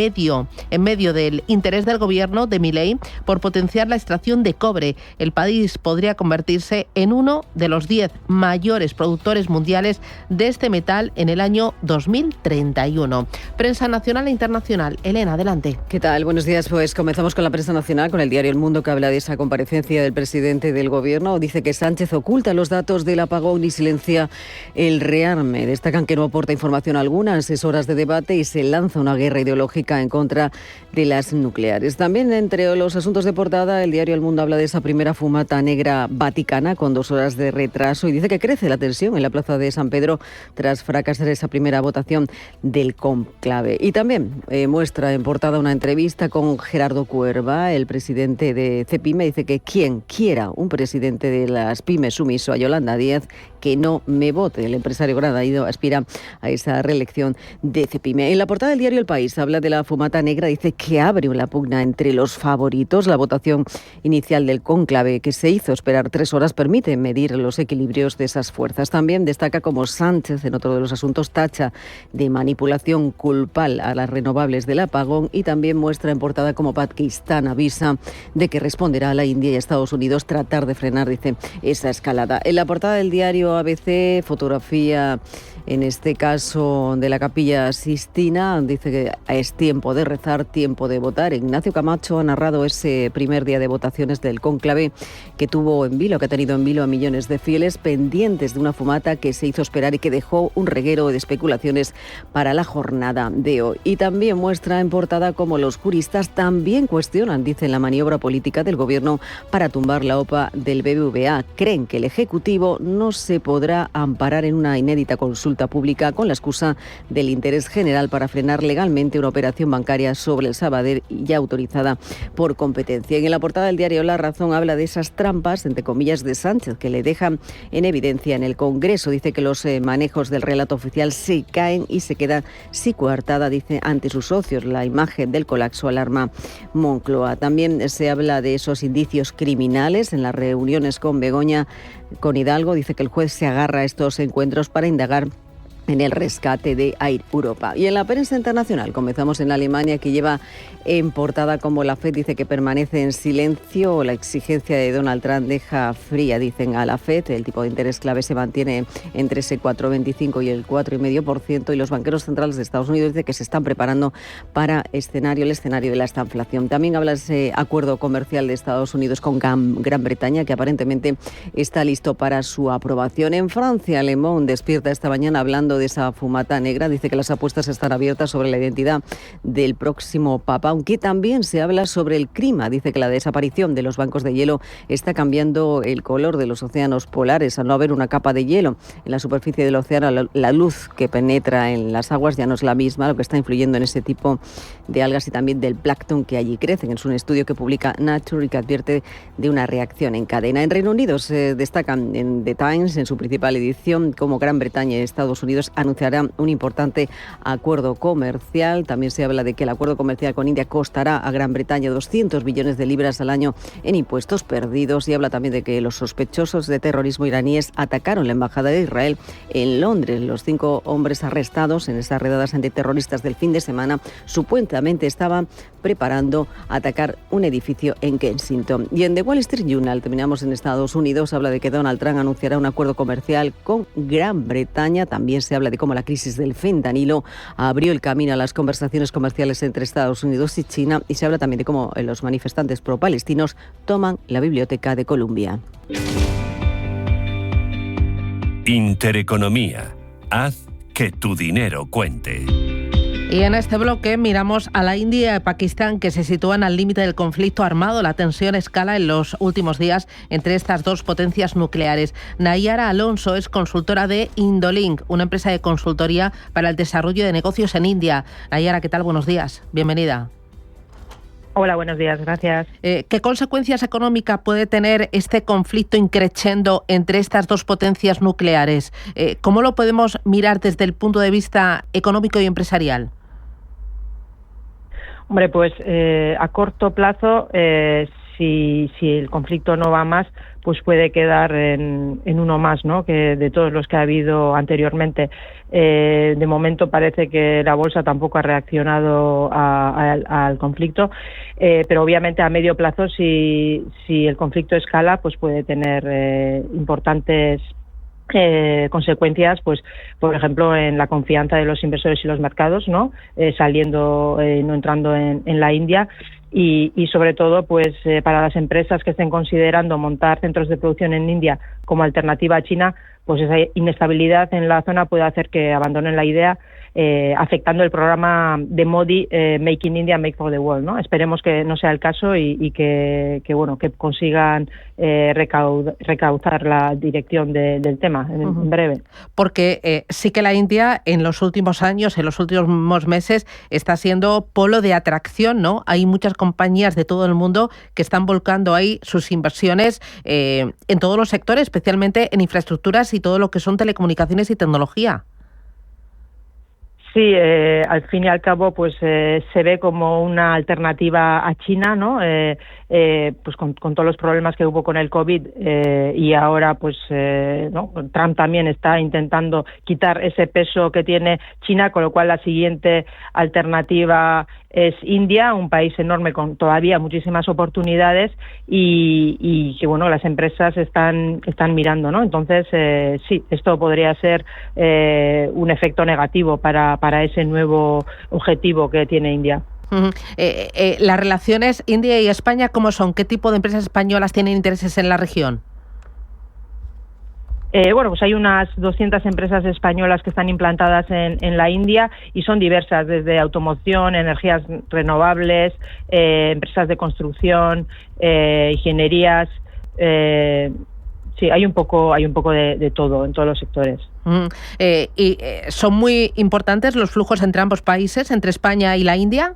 medio del interés del gobierno de Milei por potenciar la extracción de cobre. El país podría convertirse en uno de los 10 mayores productores mundiales de este metal en el año 2031. Prensa nacional e internacional. Elena, adelante. ¿Qué tal? Buenos días. Pues comenzamos con la prensa nacional, con el diario El Mundo, que habla de esa comparecencia del presidente del gobierno. Dice que Sánchez oculta los datos del apagón y silencia el rearme. Destacan que no aporta información alguna en 6 horas de debate y se lanza una guerra ideológica en contra de las nucleares. También, entre los asuntos de portada, el diario El Mundo habla de esa primera fumata negra vaticana con 2 horas de retraso y dice que crece la tensión en la plaza de San Pedro tras fracasar esa primera votación del cónclave. Y también muestra en portada una entrevista con Gerardo Cuerva, el presidente de Cepime. Dice que quien quiera un presidente de las pymes sumiso a Yolanda Díaz, que no me vote. El empresario granadino aspira a esa reelección de Cepime. En la portada del diario El País habla de la fumata negra, dice que abre la pugna entre los favoritos. La votación inicial del cónclave, que se hizo esperar 3 horas, permite medir los equilibrios de esas fuerzas. También destaca como Sánchez, en otro de los asuntos, tacha de manipulación culpal a las renovables del apagón y también muestra en portada como Pakistán avisa de que responderá a la India y a Estados Unidos tratar de frenar, dice, esa escalada. En la portada del diario ABC, fotografía, en este caso de la Capilla Sixtina, dice que es tiempo de rezar, tiempo de votar. Ignacio Camacho ha narrado ese primer día de votaciones del cónclave que ha tenido en vilo a millones de fieles pendientes de una fumata que se hizo esperar y que dejó un reguero de especulaciones para la jornada de hoy. Y también muestra en portada cómo los juristas también cuestionan, dicen, la maniobra política del gobierno para tumbar la OPA del BBVA. Creen que el Ejecutivo no se podrá amparar en una inédita consulta pública con la excusa del interés general para frenar legalmente una operación bancaria sobre el Sabadell ya autorizada por competencia. Y en la portada del diario La Razón habla de esas trampas, entre comillas, de Sánchez, que le dejan en evidencia en el Congreso. Dice que los manejos del relato oficial se caen y se queda coartada, dice, ante sus socios. La imagen del colapso alarma Moncloa. También se habla de esos indicios criminales en las reuniones con Begoña, con Hidalgo. Dice que el juez se agarra a estos encuentros para indagar en el rescate de Air Europa. Y en la prensa internacional comenzamos en Alemania, que lleva en portada como la FED dice que permanece en silencio. La exigencia de Donald Trump deja fría, dicen, a la FED. El tipo de interés clave se mantiene entre ese 4,25 y el 4,5%, y los banqueros centrales de Estados Unidos dicen que se están preparando para el escenario de la estanflación. También habla de ese acuerdo comercial de Estados Unidos con Gran Bretaña, que aparentemente está listo para su aprobación. En Francia, Le Monde despierta esta mañana hablando hablando de esa fumata negra. Dice que las apuestas están abiertas sobre la identidad del próximo papa, aunque también se habla sobre el clima. Dice que la desaparición de los bancos de hielo está cambiando el color de los océanos polares. Al no haber una capa de hielo en la superficie del océano, la luz que penetra en las aguas ya no es la misma, lo que está influyendo en ese tipo de algas y también del plancton que allí crecen. Es un estudio que publica Nature y que advierte de una reacción en cadena. En Reino Unido se destacan en The Times, en su principal edición, como Gran Bretaña y Estados Unidos anunciarán un importante acuerdo comercial. También se habla de que el acuerdo comercial con India costará a Gran Bretaña 200 billones de libras al año en impuestos perdidos, y habla también de que los sospechosos de terrorismo iraníes atacaron la embajada de Israel en Londres. Los 5 hombres arrestados en estas redadas antiterroristas del fin de semana supuestamente estaban preparando atacar un edificio en Kensington. Y en The Wall Street Journal, terminamos en Estados Unidos, habla de que Donald Trump anunciará un acuerdo comercial con Gran Bretaña. También se habla de cómo la crisis del fentanilo abrió el camino a las conversaciones comerciales entre Estados Unidos y China, y se habla también de cómo los manifestantes pro-palestinos toman la Biblioteca de Columbia. Intereconomía. Haz que tu dinero cuente. Y en este bloque miramos a la India y Pakistán, que se sitúan al límite del conflicto armado. La tensión escala en los últimos días entre estas dos potencias nucleares. Nayara Alonso es consultora de Indolink, una empresa de consultoría para el desarrollo de negocios en India. Nayara, ¿qué tal? Buenos días. Bienvenida. Hola, buenos días, gracias. ¿Qué consecuencias económicas puede tener este conflicto increciendo entre estas dos potencias nucleares? ¿Cómo lo podemos mirar desde el punto de vista económico y empresarial? Hombre, pues a corto plazo, si el conflicto no va más, pues puede quedar en uno más, ¿no?, que de todos los que ha habido anteriormente. De momento parece que la bolsa tampoco ha reaccionado al conflicto, pero obviamente a medio plazo, si el conflicto escala, pues puede tener importantes consecuencias, pues por ejemplo en la confianza de los inversores y los mercados, ¿no?, no entrando en la India. Y sobre todo, pues para las empresas que estén considerando montar centros de producción en India como alternativa a China, pues esa inestabilidad en la zona puede hacer que abandonen la idea, afectando el programa de Modi, Make in India, Make for the World, ¿no? Esperemos que no sea el caso y que consigan recaudar la dirección del tema en breve. Porque sí que la India en los últimos años, en los últimos meses, está siendo polo de atracción, ¿no? Hay muchas compañías de todo el mundo que están volcando ahí sus inversiones en todos los sectores, especialmente en infraestructuras y todo lo que son telecomunicaciones y tecnología. Sí, al fin y al cabo, pues se ve como una alternativa a China, ¿no? Pues con todos los problemas que hubo con el COVID, y ahora, pues, ¿no?, Trump también está intentando quitar ese peso que tiene China, con lo cual la siguiente alternativa es India, un país enorme con todavía muchísimas oportunidades y que, bueno, las empresas están mirando, ¿no? Entonces, sí, esto podría ser un efecto negativo para ese nuevo objetivo que tiene India. Las relaciones India y España, ¿cómo son? ¿Qué tipo de empresas españolas tienen intereses en la región? Bueno, pues hay unas 200 empresas españolas que están implantadas en la India y son diversas, desde automoción, energías renovables, empresas de construcción, ingenierías. Sí, hay un poco de todo en todos los sectores. ¿Y son muy importantes los flujos entre ambos países, entre España y la India?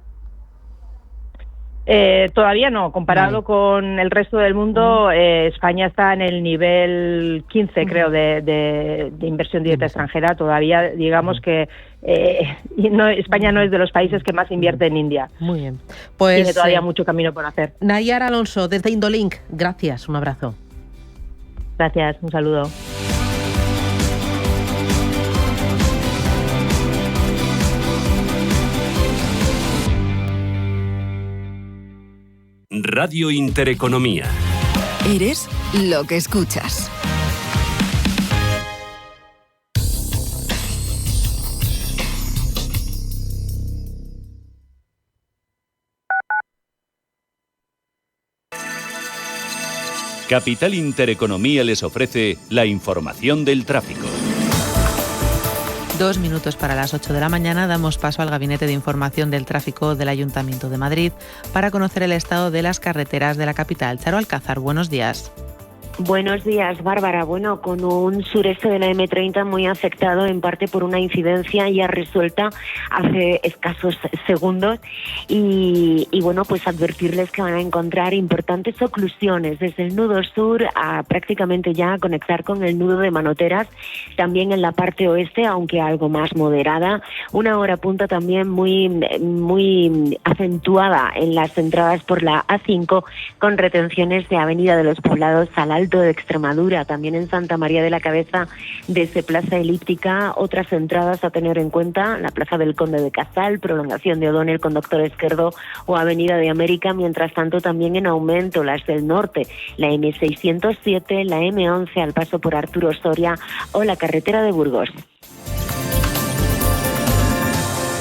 Todavía no, comparado con el resto del mundo, España está en el nivel 15, creo, de inversión directa extranjera. Todavía, digamos que España no es de los países que más invierte en India. Muy bien. Pues, tiene todavía mucho camino por hacer. Nayara Alonso, desde Indolink, gracias, un abrazo. Gracias, un saludo. Radio Intereconomía. Eres lo que escuchas. Capital Intereconomía les ofrece la información del tráfico. 2 minutos para las 8 de la mañana damos paso al Gabinete de Información del Tráfico del Ayuntamiento de Madrid para conocer el estado de las carreteras de la capital. Charo Alcázar, buenos días. Buenos días, Bárbara. Bueno, con un sureste de la M30 muy afectado en parte por una incidencia ya resuelta hace escasos segundos y bueno, pues advertirles que van a encontrar importantes oclusiones desde el nudo sur a prácticamente ya conectar con el nudo de Manoteras, también en la parte oeste, aunque algo más moderada. Una hora punta también muy acentuada en las entradas por la A5 con retenciones de Avenida de los Poblados al Alto de Extremadura, también en Santa María de la Cabeza desde Plaza Elíptica. Otras entradas a tener en cuenta, la Plaza del Conde de Casal, prolongación de O'Donnell con Doctor Esquerdo o Avenida de América. Mientras tanto, también en aumento las del norte, la M607, la M11 al paso por Arturo Soria o la carretera de Burgos.